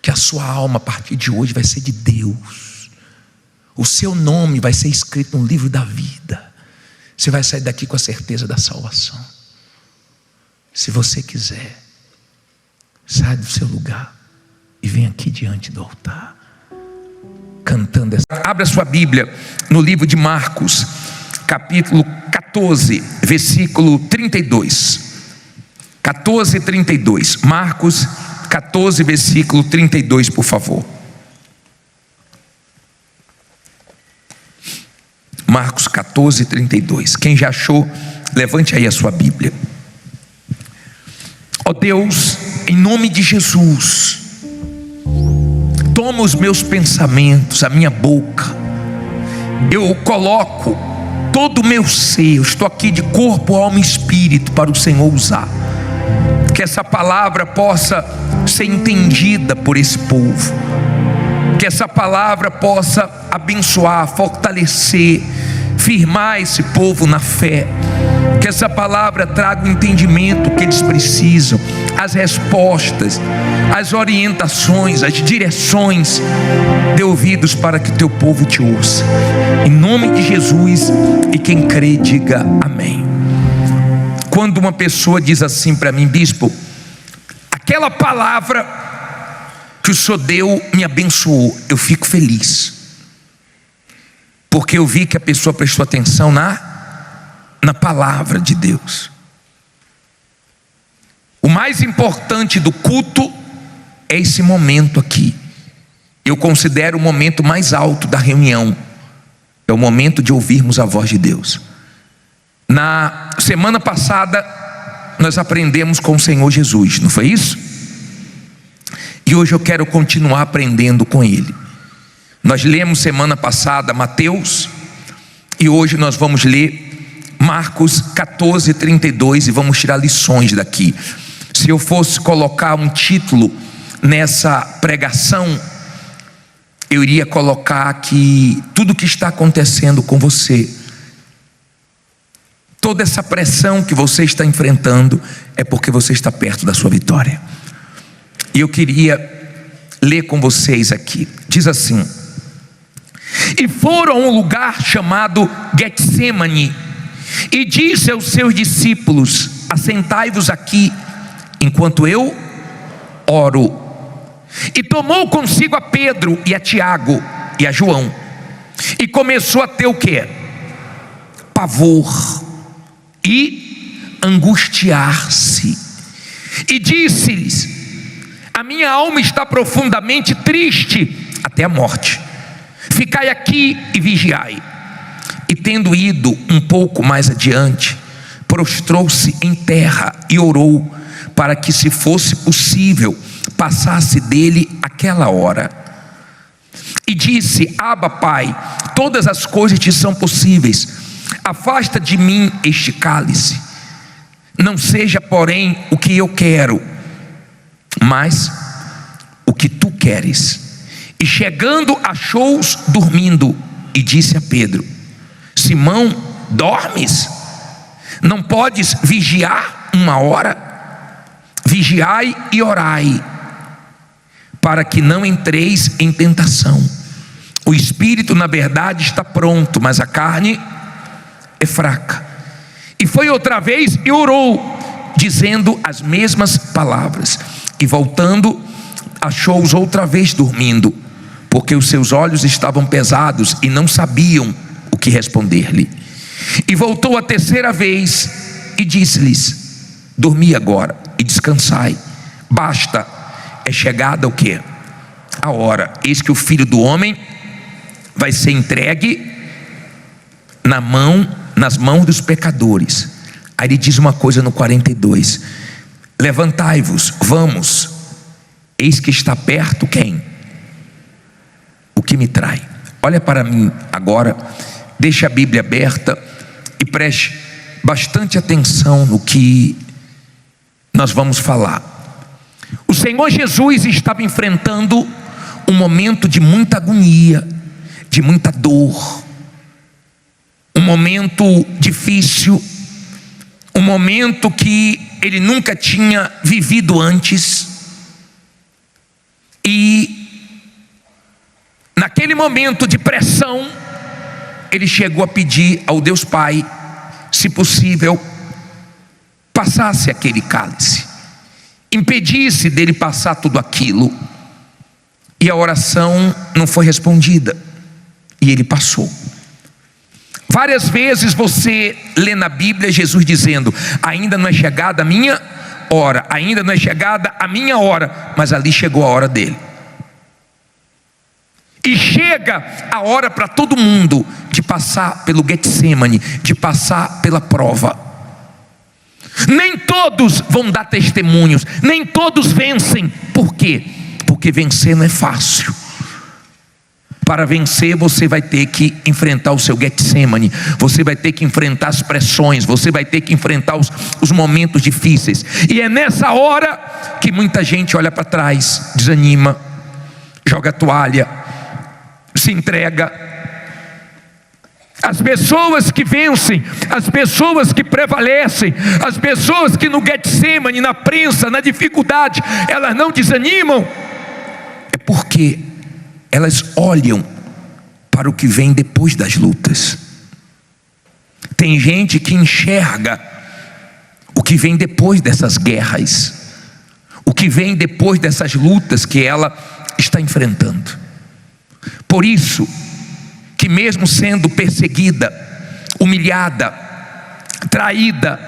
A: que a sua alma a partir de hoje vai ser de Deus. O seu nome vai ser escrito no livro da vida. Você vai sair daqui com a certeza da salvação. Se você quiser, sai do seu lugar e vem aqui diante do altar, cantando essa. Abra sua Bíblia no livro de Marcos, capítulo 14, versículo 32. 14, 32. Marcos 14, versículo 32, por favor. Marcos 14, 32. Quem já achou, levante aí a sua Bíblia. Ó Deus, em nome de Jesus, toma os meus pensamentos, a minha boca. Eu coloco todo o meu ser. Eu estou aqui de corpo, alma e espírito para o Senhor usar. Que essa palavra possa ser entendida por esse povo. Que essa palavra possa abençoar, fortalecer, firmar esse povo na fé. Que essa palavra traga o entendimento que eles precisam, as respostas, as orientações, as direções. Dê ouvidos para que o teu povo te ouça. Em nome de Jesus, e quem crê diga amém. Quando uma pessoa diz assim para mim: bispo, aquela palavra que o Senhor deu me abençoou, eu fico feliz, porque eu vi que a pessoa prestou atenção na palavra de Deus. O mais importante do culto é esse momento aqui. Eu considero o momento mais alto da reunião. É o momento de ouvirmos a voz de Deus. Na semana passada nós aprendemos com o Senhor Jesus, não foi isso? E hoje eu quero continuar aprendendo com Ele. Nós lemos semana passada Mateus, e hoje nós vamos ler Marcos 14, 32, e vamos tirar lições daqui. Se eu fosse colocar um título nessa pregação, eu iria colocar que tudo que está acontecendo com você, toda essa pressão que você está enfrentando, é porque você está perto da sua vitória. E eu queria ler com vocês aqui. Diz assim: e foram a um lugar chamado Getsemane, e disse aos seus discípulos: assentai-vos aqui, enquanto eu oro. E tomou consigo a Pedro e a Tiago e a João, e começou a ter o quê? Pavor e angustiar-se. E disse-lhes: a minha alma está profundamente triste até a morte. Ficai aqui e vigiai. E tendo ido um pouco mais adiante, prostrou-se em terra e orou, para que, se fosse possível, passasse dele aquela hora. E disse: Abba, Pai, todas as coisas te são possíveis. Afasta de mim este cálice. Não seja, porém, o que eu quero, mas o que tu queres. E chegando, achou-os dormindo, e disse a Pedro: Simão, dormes? Não podes vigiar uma hora? Vigiai e orai, para que não entreis em tentação. O espírito, na verdade, está pronto, mas a carne é fraca. E foi outra vez e orou, dizendo as mesmas palavras. E voltando, achou-os outra vez dormindo, porque os seus olhos estavam pesados e não sabiam o que responder-lhe. E voltou a terceira vez e disse-lhes: dormi agora e descansai, basta, é chegada o quê? A hora. Eis que o Filho do Homem vai ser entregue nas mãos dos pecadores. Aí ele diz uma coisa no 42: levantai-vos, vamos, eis que está perto quem? O que me trai. Olha para mim agora, deixe a Bíblia aberta e preste bastante atenção no que nós vamos falar. O Senhor Jesus estava enfrentando um momento de muita agonia, de muita dor, um momento difícil, um momento que ele nunca tinha vivido antes. E naquele momento de pressão, ele chegou a pedir ao Deus Pai, se possível, passasse aquele cálice, impedisse dele passar tudo aquilo. E a oração não foi respondida, e ele passou. Várias vezes você lê na Bíblia Jesus dizendo: ainda não é chegada a minha hora, ainda não é chegada a minha hora, mas ali chegou a hora dele. E chega a hora para todo mundo de passar pelo Getsemane, de passar pela prova. Nem todos vão dar testemunhos, nem todos vencem. Por quê? Porque vencer não é fácil. Para vencer você vai ter que enfrentar o seu Getsemane, você vai ter que enfrentar as pressões, você vai ter que enfrentar os momentos difíceis. E é nessa hora que muita gente olha para trás, desanima, joga a toalha, se entrega. As pessoas que vencem, as pessoas que prevalecem, as pessoas que no Getsemane, na prensa, na dificuldade, elas não desanimam, é porque elas olham para o que vem depois das lutas. Tem gente que enxerga o que vem depois dessas guerras, o que vem depois dessas lutas que ela está enfrentando. Por isso que mesmo sendo perseguida, humilhada, traída,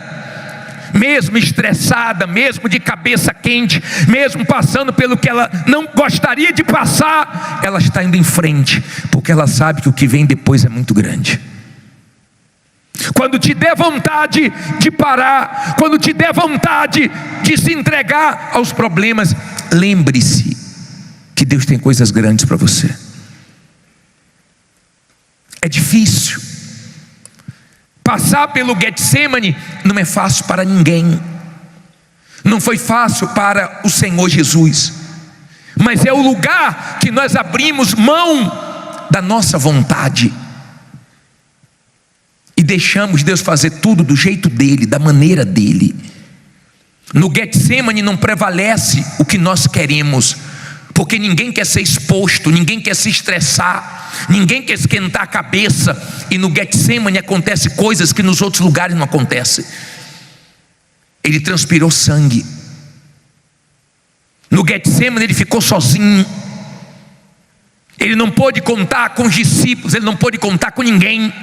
A: mesmo estressada, mesmo de cabeça quente, mesmo passando pelo que ela não gostaria de passar, ela está indo em frente, porque ela sabe que o que vem depois é muito grande. Quando te der vontade de parar, quando te der vontade de se entregar aos problemas, lembre-se que Deus tem coisas grandes para você. É difícil. Passar pelo Getsemane não é fácil para ninguém. Não foi fácil para o Senhor Jesus. Mas é o lugar que nós abrimos mão da nossa vontade e deixamos Deus fazer tudo do jeito dele, da maneira dele. No Getsemane não prevalece o que nós queremos, porque ninguém quer ser exposto, ninguém quer se estressar, ninguém quer esquentar a cabeça. E no Getsemane acontecem coisas que nos outros lugares não acontecem. Ele transpirou sangue. No Getsemane ele ficou sozinho. Ele não pôde contar com os discípulos, ele não pôde contar com ninguém.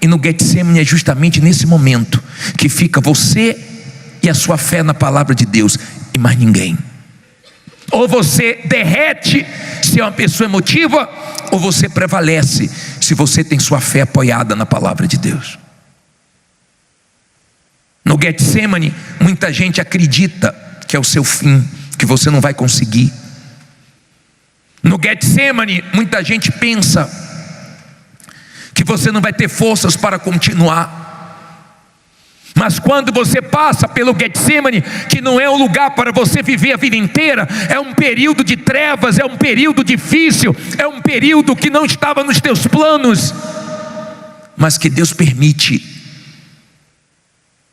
A: E no Getsemane é justamente nesse momento que fica você e a sua fé na palavra de Deus, e mais ninguém. Ou você derrete se é uma pessoa emotiva, ou você prevalece se você tem sua fé apoiada na palavra de Deus. No Getsemane, muita gente acredita que é o seu fim, que você não vai conseguir. No Getsemane, muita gente pensa que você não vai ter forças para continuar. Mas quando você passa pelo Getsemane, que não é um lugar para você viver a vida inteira, é um período de trevas, é um período difícil, é um período que não estava nos teus planos, mas que Deus permite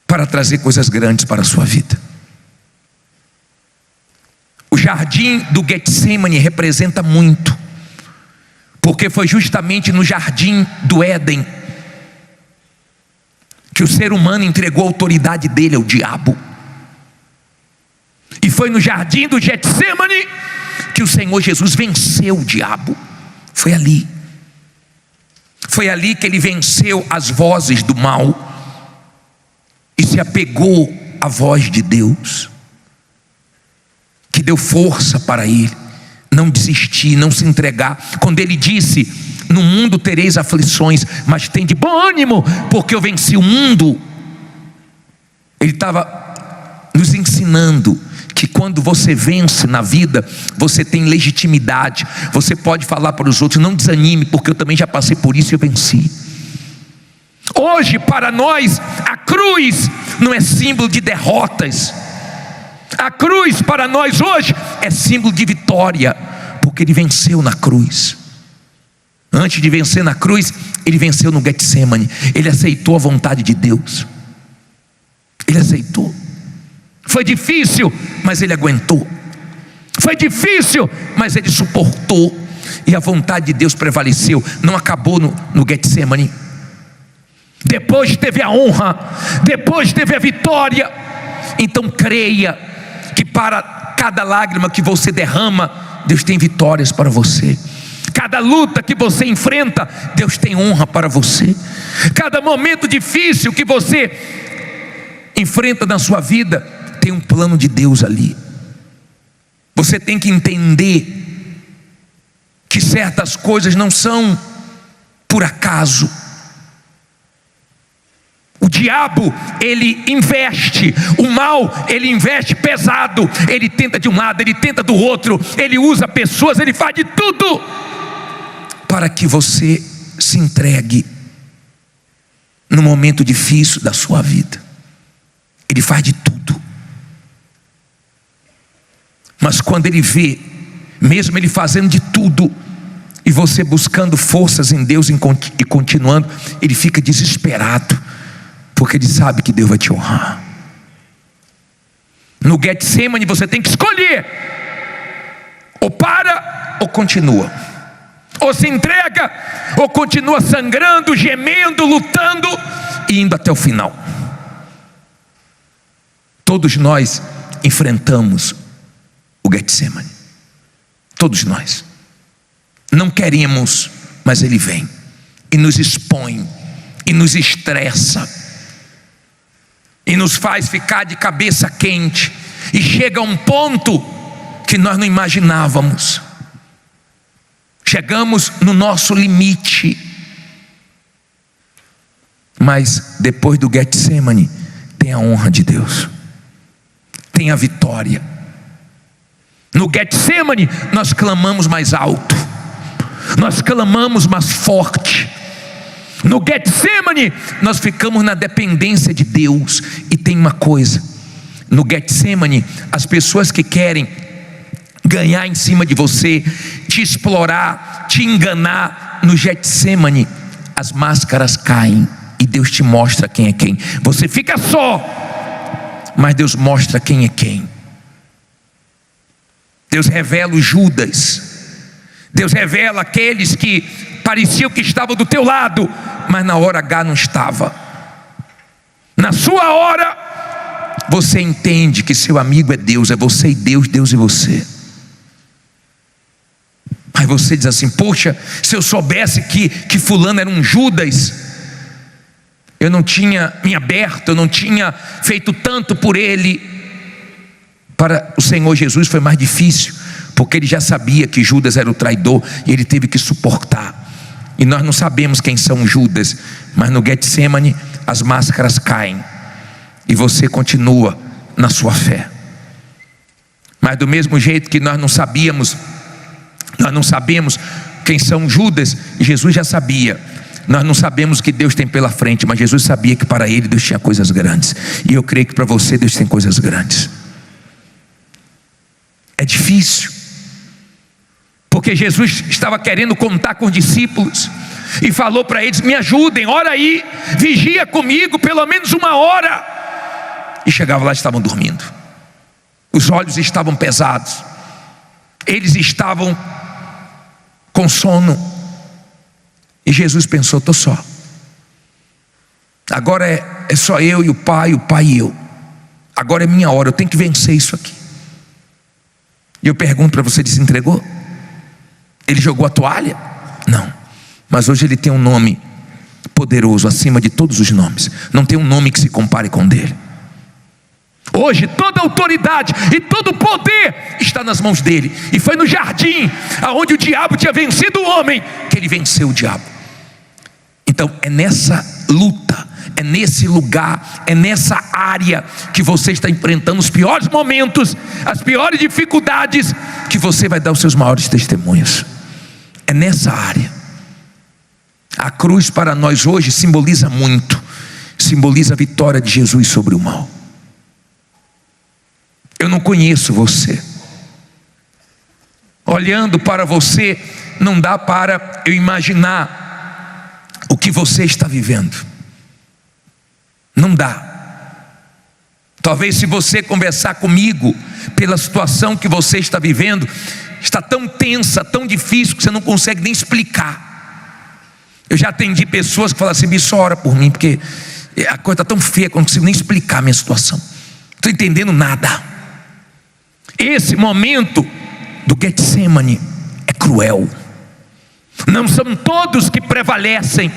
A: para trazer coisas grandes para a sua vida. O jardim do Getsemane representa muito, porque foi justamente no jardim do Éden que o ser humano entregou a autoridade dele ao diabo. E foi no jardim do Getsemane que o Senhor Jesus venceu o diabo. Foi ali. Foi ali que ele venceu as vozes do mal e se apegou à voz de Deus, que deu força para ele não desistir, não se entregar. Quando ele disse: no mundo tereis aflições, mas tem de bom ânimo, porque eu venci o mundo. Ele estava nos ensinando que quando você vence na vida, você tem legitimidade, você pode falar para os outros: não desanime, porque eu também já passei por isso e eu venci. Hoje para nós a cruz não é símbolo de derrotas, a cruz para nós hoje é símbolo de vitória, porque ele venceu na cruz. Antes de vencer na cruz, ele venceu no Getsemane. Ele aceitou a vontade de Deus. Ele aceitou. Foi difícil, mas ele aguentou. Foi difícil, mas ele suportou. E a vontade de Deus prevaleceu. Não acabou no Getsemane. Depois teve a honra, depois teve a vitória. Então creia que para cada lágrima que você derrama, Deus tem vitórias para você. Cada luta que você enfrenta, Deus tem honra para você. Cada momento difícil que você enfrenta na sua vida, tem um plano de Deus ali. Você tem que entender que certas coisas não são por acaso. O diabo, ele investe, o mal, ele investe pesado. Ele tenta de um lado, ele tenta do outro, ele usa pessoas, ele faz de tudo para que você se entregue no momento difícil da sua vida. Ele faz de tudo. Mas quando ele vê, mesmo ele fazendo de tudo, e você buscando forças em Deus e continuando, ele fica desesperado, porque ele sabe que Deus vai te honrar. No Getsemane você tem que escolher: ou para ou continua, ou se entrega ou continua sangrando, gemendo, lutando e indo até o final. Todos nós enfrentamos o Getsemane. Todos nós. Não queremos, mas ele vem e nos expõe e nos estressa e nos faz ficar de cabeça quente, e chega a um ponto que nós não imaginávamos. Chegamos no nosso limite. Mas depois do Getsemane tem a honra de Deus, tem a vitória. No Getsemane nós clamamos mais alto, nós clamamos mais forte. No Getsemane nós ficamos na dependência de Deus. E tem uma coisa: no Getsemane, as pessoas que querem ganhar em cima de você, te explorar, te enganar, no Getsemane as máscaras caem e Deus te mostra quem é quem. Você fica só, mas Deus mostra quem é quem. Deus revela os Judas, Deus revela aqueles que pareciam que estavam do teu lado, mas na hora H não estava. Na sua hora você entende que seu amigo é Deus, é você e Deus, Deus e você. Aí você diz assim: poxa, se eu soubesse que fulano era um Judas, eu não tinha me aberto, eu não tinha feito tanto por ele. Para o Senhor Jesus foi mais difícil, porque ele já sabia que Judas era o traidor e ele teve que suportar. E nós não sabemos quem são Judas, mas no Getsemane as máscaras caem e você continua na sua fé. Mas do mesmo jeito que nós não sabemos quem são Judas, Jesus já sabia. Nós não sabemos o que Deus tem pela frente, mas Jesus sabia que para ele Deus tinha coisas grandes. E eu creio que para você Deus tem coisas grandes. É difícil, porque Jesus estava querendo contar com os discípulos e falou para eles: me ajudem, ora aí, vigia comigo pelo menos 1 hora. E chegava lá, estavam dormindo, os olhos estavam pesados, eles estavam com sono. E Jesus pensou: estou só, agora é só eu e o Pai e eu. Agora é minha hora, eu tenho que vencer isso aqui. E eu pergunto para você: desentregou? Ele jogou a toalha? Não. Mas hoje ele tem um nome poderoso acima de todos os nomes. Não tem um nome que se compare com o dele. Hoje toda a autoridade e todo o poder está nas mãos dele. E foi no jardim, aonde o diabo tinha vencido o homem, que ele venceu o diabo. Então é nessa luta, é nesse lugar, é nessa área que você está enfrentando os piores momentos, as piores dificuldades, que você vai dar os seus maiores testemunhos. É nessa área. A cruz para nós hoje simboliza muito. Simboliza a vitória de Jesus sobre o mal. Eu não conheço você. Olhando para você, não dá para eu imaginar o que você está vivendo. Não dá. Talvez se você conversar comigo, pela situação que você está vivendo, está tão tensa, tão difícil, que você não consegue nem explicar. Eu já atendi pessoas que falam assim: me ora por mim, porque a coisa está tão feia que eu não consigo nem explicar a minha situação. Não estou entendendo nada. Esse momento do Getsemane é cruel. Não são todos que prevalecem,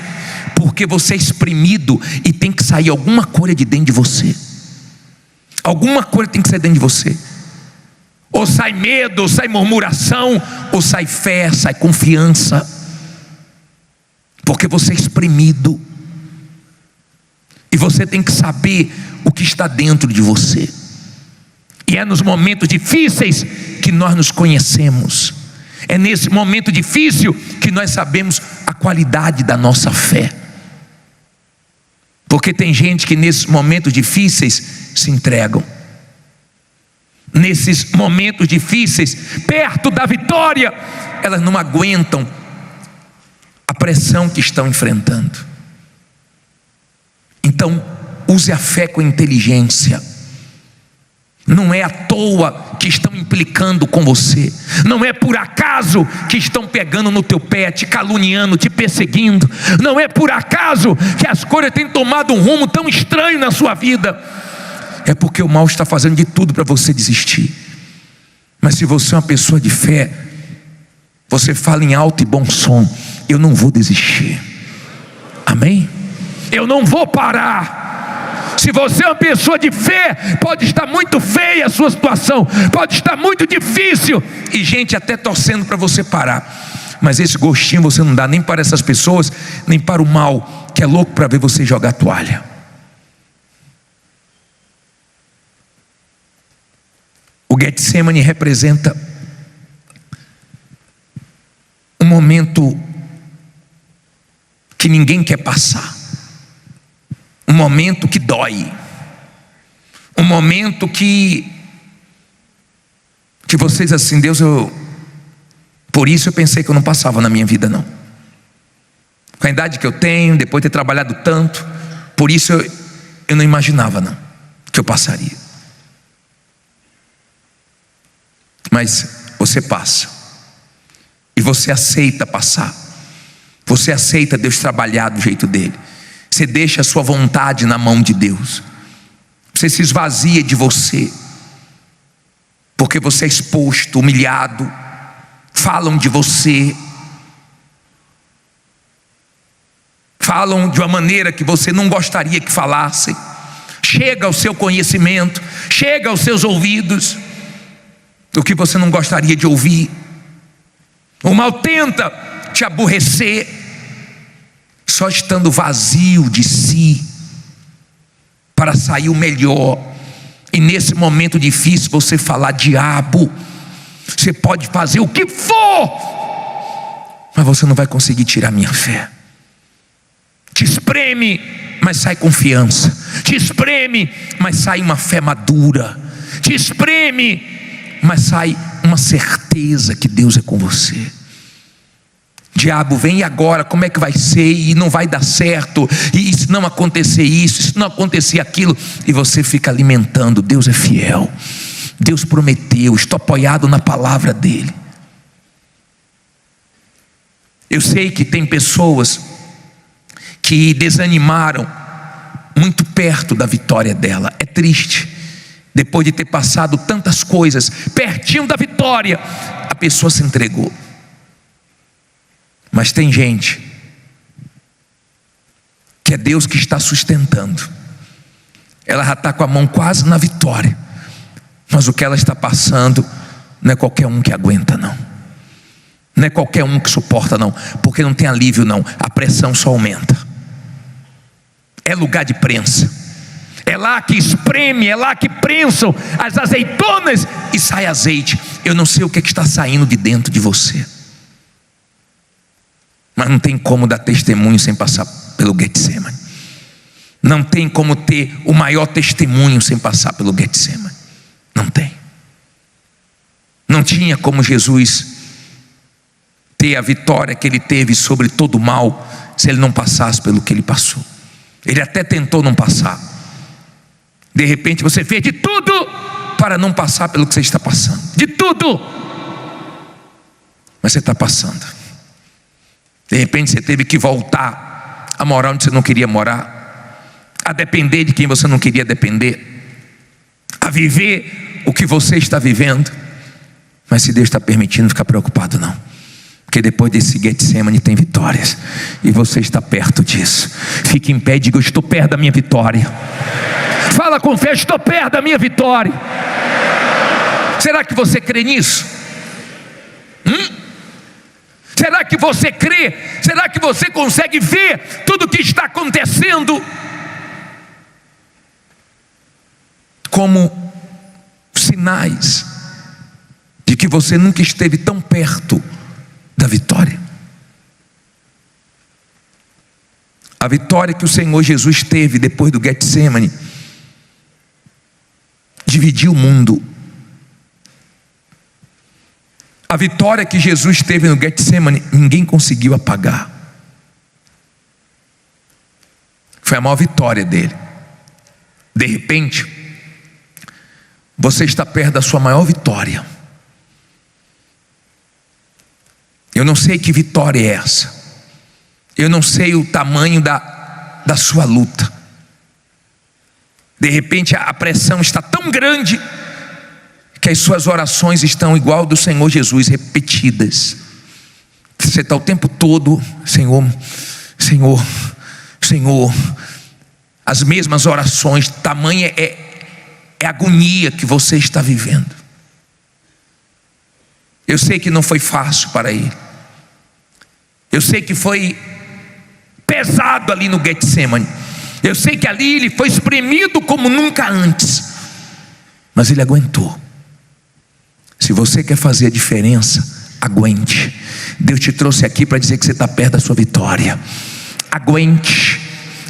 A: porque você é exprimido e tem que sair alguma coisa de dentro de você. Alguma coisa tem que sair dentro de você. Ou sai medo, ou sai murmuração, ou sai fé, sai confiança. Porque você é exprimido. E você tem que saber o que está dentro de você. E é nos momentos difíceis que nós nos conhecemos. É nesse momento difícil que nós sabemos a qualidade da nossa fé. Porque tem gente que nesses momentos difíceis se entregam. Nesses momentos difíceis, perto da vitória, elas não aguentam a pressão que estão enfrentando. Então, use a fé com inteligência. Não é à toa que estão implicando com você. Não é por acaso que estão pegando no teu pé, te caluniando, te perseguindo. Não é por acaso que as coisas têm tomado um rumo tão estranho na sua vida. É porque o mal está fazendo de tudo para você desistir. Mas se você é uma pessoa de fé, você fala em alto e bom som: eu não vou desistir. Amém? Eu não vou parar. Se você é uma pessoa de fé, pode estar muito feia a sua situação, pode estar muito difícil, e gente até torcendo para você parar, mas esse gostinho você não dá nem para essas pessoas, nem para o mal, que é louco para ver você jogar a toalha. O Getsemane representa um momento que ninguém quer passar. Um momento que dói. Um momento que você diz assim: Deus, por isso eu pensei que eu não passava na minha vida não. Com a idade que eu tenho, depois de ter trabalhado tanto, por isso eu não imaginava não, que eu passaria. Mas você passa. E você aceita passar. Você aceita Deus trabalhar do jeito dele. Você deixa a sua vontade na mão de Deus. Você se esvazia de você. Porque você é exposto, humilhado. Falam de você. Falam de uma maneira que você não gostaria que falassem. Chega ao seu conhecimento, chega aos seus ouvidos o que você não gostaria de ouvir. O mal tenta te aborrecer. Só estando vazio de si, para sair o melhor. E nesse momento difícil você falar: diabo, você pode fazer o que for, mas você não vai conseguir tirar minha fé. Te espreme, mas sai confiança. Te espreme, mas sai uma fé madura. Te espreme, mas sai uma certeza que Deus é com você. Diabo, vem, e agora? Como é que vai ser? E não vai dar certo. E se não acontecer isso, se não acontecer aquilo. E você fica alimentando: Deus é fiel. Deus prometeu, estou apoiado na palavra dele. Eu sei que tem pessoas que desanimaram muito perto da vitória dela. É triste. depois de ter passado tantas coisas, pertinho da vitória, a pessoa se entregou. Mas tem gente que é Deus que está sustentando. Ela já está com a mão quase na vitória, mas o que ela está passando não é qualquer um que aguenta, não. Não é qualquer um que suporta, não. Porque não tem alívio, não. A pressão só aumenta. É lugar de prensa. É lá que espreme, é lá que prensam as azeitonas e sai azeite. Eu não sei o que está saindo de dentro de você, mas não tem como dar testemunho sem passar pelo Getsemane. Não tem como ter o maior testemunho sem passar pelo Getsemane. Não tem. Não tinha como Jesus ter a vitória que ele teve sobre todo o mal se ele não passasse pelo que ele passou. Ele até tentou não passar. De repente você fez de tudo para não passar pelo que você está passando. De tudo. Mas você está passando. De repente você teve que voltar a morar onde você não queria morar, a depender de quem você não queria depender, a viver o que você está vivendo. Mas se Deus está permitindo, não fica preocupado não, porque depois desse Getsemane tem vitórias, e você está perto disso. Fique em pé e diga: eu estou perto da minha vitória. Fala com fé: estou perto da minha vitória. Será que você crê nisso? Será que você crê? Será que você consegue ver tudo o que está acontecendo como sinais de que você nunca esteve tão perto da vitória? A vitória que o Senhor Jesus teve depois do Getsemane dividiu o mundo. A vitória que Jesus teve no Getsemane, ninguém conseguiu apagar. Foi a maior vitória dele. De repente, você está perto da sua maior vitória. Eu não sei que vitória é essa. Eu não sei o tamanho da sua luta. De repente a pressão está tão grande que as suas orações estão igual do Senhor Jesus, repetidas. Você está o tempo todo: Senhor, Senhor, Senhor. As mesmas orações. Tamanha é a agonia que você está vivendo. Eu sei que não foi fácil para ele. Eu sei que foi pesado ali no Getsemane. Eu sei que ali ele foi espremido como nunca antes, mas ele aguentou. Se você quer fazer a diferença, aguente. Deus te trouxe aqui para dizer que você está perto da sua vitória. Aguente.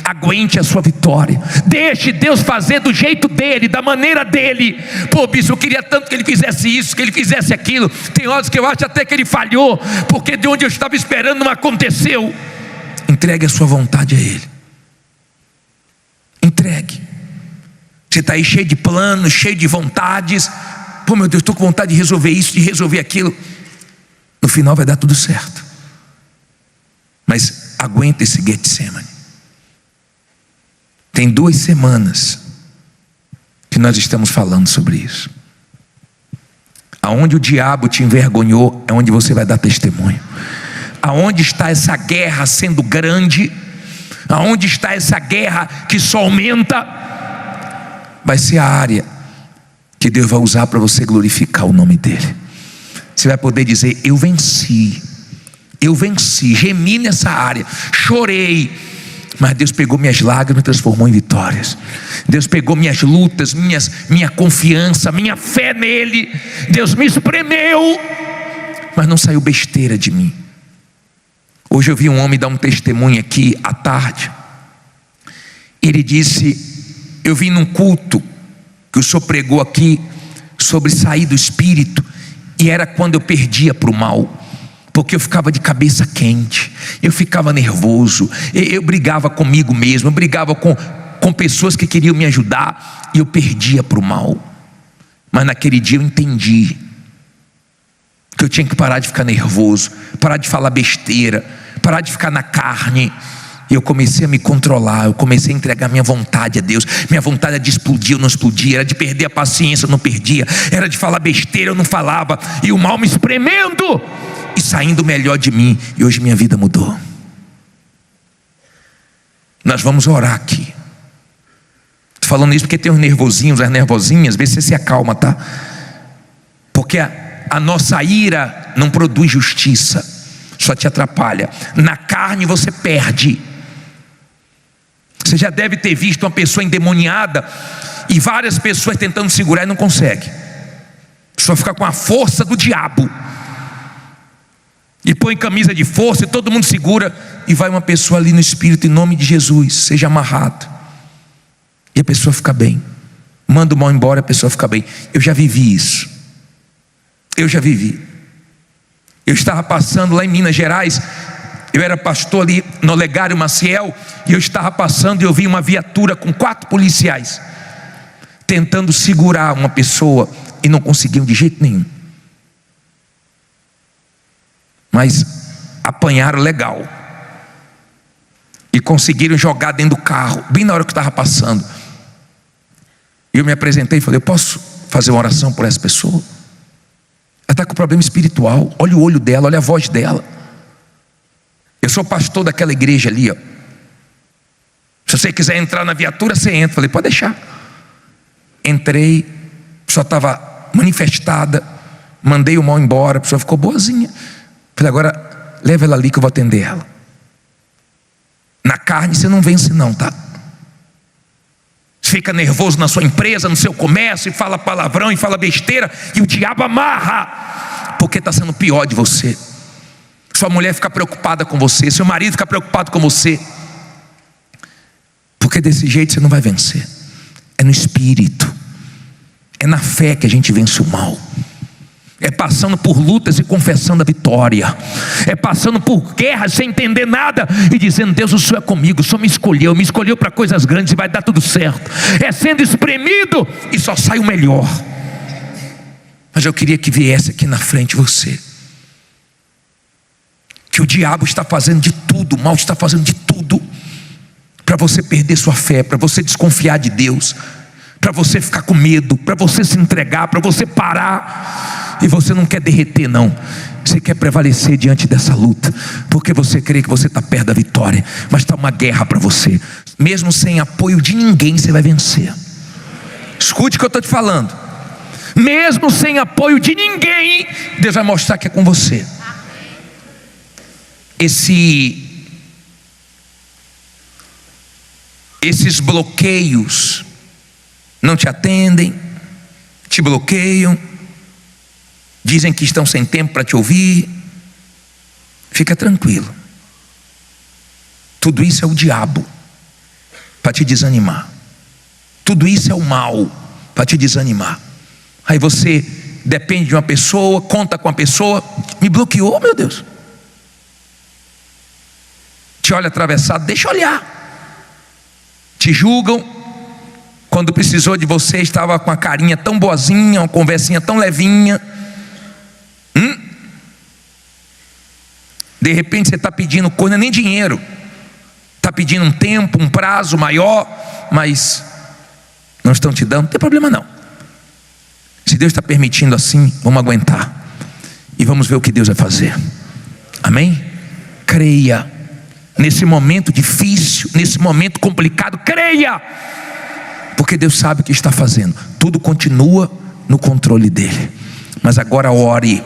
A: Aguente a sua vitória. Deixe Deus fazer do jeito dele, da maneira dele. Pô, bispo, eu queria tanto que ele fizesse isso, que ele fizesse aquilo. Tem horas que eu acho até que ele falhou, porque de onde eu estava esperando não aconteceu. Entregue a sua vontade a ele. Entregue. Você está aí cheio de planos, cheio de vontades. Pô, meu Deus, estou com vontade de resolver isso, de resolver aquilo. No final vai dar tudo certo. Mas aguenta esse Getsemane. Tem 2 semanas que nós estamos falando sobre isso. Aonde o diabo te envergonhou é onde você vai dar testemunho. Aonde está essa guerra sendo grande, aonde está essa guerra que só aumenta, vai ser a área que Deus vai usar para você glorificar o nome dele. Você vai poder dizer: eu venci, gemi nessa área, chorei, mas Deus pegou minhas lágrimas e transformou em vitórias. Deus pegou minhas lutas, minha confiança, minha fé nele. Deus me espremeu, mas não saiu besteira de mim. Hoje eu vi um homem dar um testemunho aqui à tarde. Ele disse: eu vim num culto que o senhor pregou aqui sobre sair do espírito, e era quando eu perdia para o mal, porque eu ficava de cabeça quente, eu ficava nervoso, eu brigava comigo mesmo, eu brigava com pessoas que queriam me ajudar, e eu perdia para o mal. Mas naquele dia eu entendi que eu tinha que parar de ficar nervoso, parar de falar besteira, parar de ficar na carne. E eu comecei a me controlar, eu comecei a entregar minha vontade a Deus. Minha vontade era de explodir, eu não explodia. Era de perder a paciência, eu não perdia. Era de falar besteira, eu não falava. E o mal me espremendo e saindo melhor de mim. E hoje minha vida mudou. Nós vamos orar aqui. Estou falando isso porque tem uns nervosinhos, as nervosinhas. Vê se você se acalma, tá? Porque a nossa ira não produz justiça, só te atrapalha. Na carne você perde. Você já deve ter visto uma pessoa endemoniada e várias pessoas tentando segurar e não consegue. Só fica com a força do diabo. E põe camisa de força e todo mundo segura. E vai uma pessoa ali no Espírito, em nome de Jesus, seja amarrado. E a pessoa fica bem. Manda o mal embora, a pessoa fica bem. Eu já vivi isso. Eu já vivi. Eu estava passando lá em Minas Gerais. Eu era pastor ali no Olegário Maciel. E eu estava passando e eu vi uma viatura com 4 policiais tentando segurar uma pessoa e não conseguiam de jeito nenhum. Mas apanharam legal e conseguiram jogar dentro do carro, bem na hora que eu estava passando. E eu me apresentei e falei: eu posso fazer uma oração por essa pessoa? Ela está com problema espiritual. Olha o olho dela, olha a voz dela. Eu sou pastor daquela igreja ali, ó. Se você quiser entrar na viatura, você entra. Falei: pode deixar. Entrei, a pessoa estava manifestada. Mandei o mal embora, a pessoa ficou boazinha. Falei: agora leva ela ali que eu vou atender ela. Na carne você não vence não, tá? Você fica nervoso na sua empresa, no seu comércio, e fala palavrão e fala besteira, e o diabo amarra, porque está sendo pior de você. Sua mulher fica preocupada com você, seu marido fica preocupado com você, porque desse jeito você não vai vencer. É no espírito, é na fé que a gente vence o mal. É passando por lutas e confessando a vitória. É passando por guerras sem entender nada e dizendo: Deus, o Senhor é comigo, o Senhor me escolheu para coisas grandes e vai dar tudo certo. É sendo espremido e só sai o melhor. Mas eu queria que viesse aqui na frente você, que o diabo está fazendo de tudo, o mal está fazendo de tudo para você perder sua fé, para você desconfiar de Deus, para você ficar com medo, para você se entregar, para você parar. E você não quer derreter não. Você quer prevalecer diante dessa luta, porque você crê que você está perto da vitória. Mas está uma guerra para você. Mesmo sem apoio de ninguém, você vai vencer. Escute o que eu estou te falando. Mesmo sem apoio de ninguém, Deus vai mostrar que é com você. Esses bloqueios não te atendem, te bloqueiam, dizem que estão sem tempo para te ouvir. Fica tranquilo. Tudo isso é o diabo para te desanimar. Tudo isso é o mal para te desanimar. Aí você depende de uma pessoa, conta com a pessoa. Me bloqueou, meu Deus. Te olha atravessado, deixa olhar. Te julgam. Quando precisou de você, estava com a carinha tão boazinha, uma conversinha tão levinha. De repente você está pedindo coisa, nem dinheiro. Está pedindo um tempo, um prazo maior, mas não estão te dando. Não tem problema não. Se Deus está permitindo assim, vamos aguentar. E vamos ver o que Deus vai fazer. Amém? Creia. Nesse momento difícil, nesse momento complicado, creia. Porque Deus sabe o que está fazendo. Tudo continua no controle dele. Mas agora ore.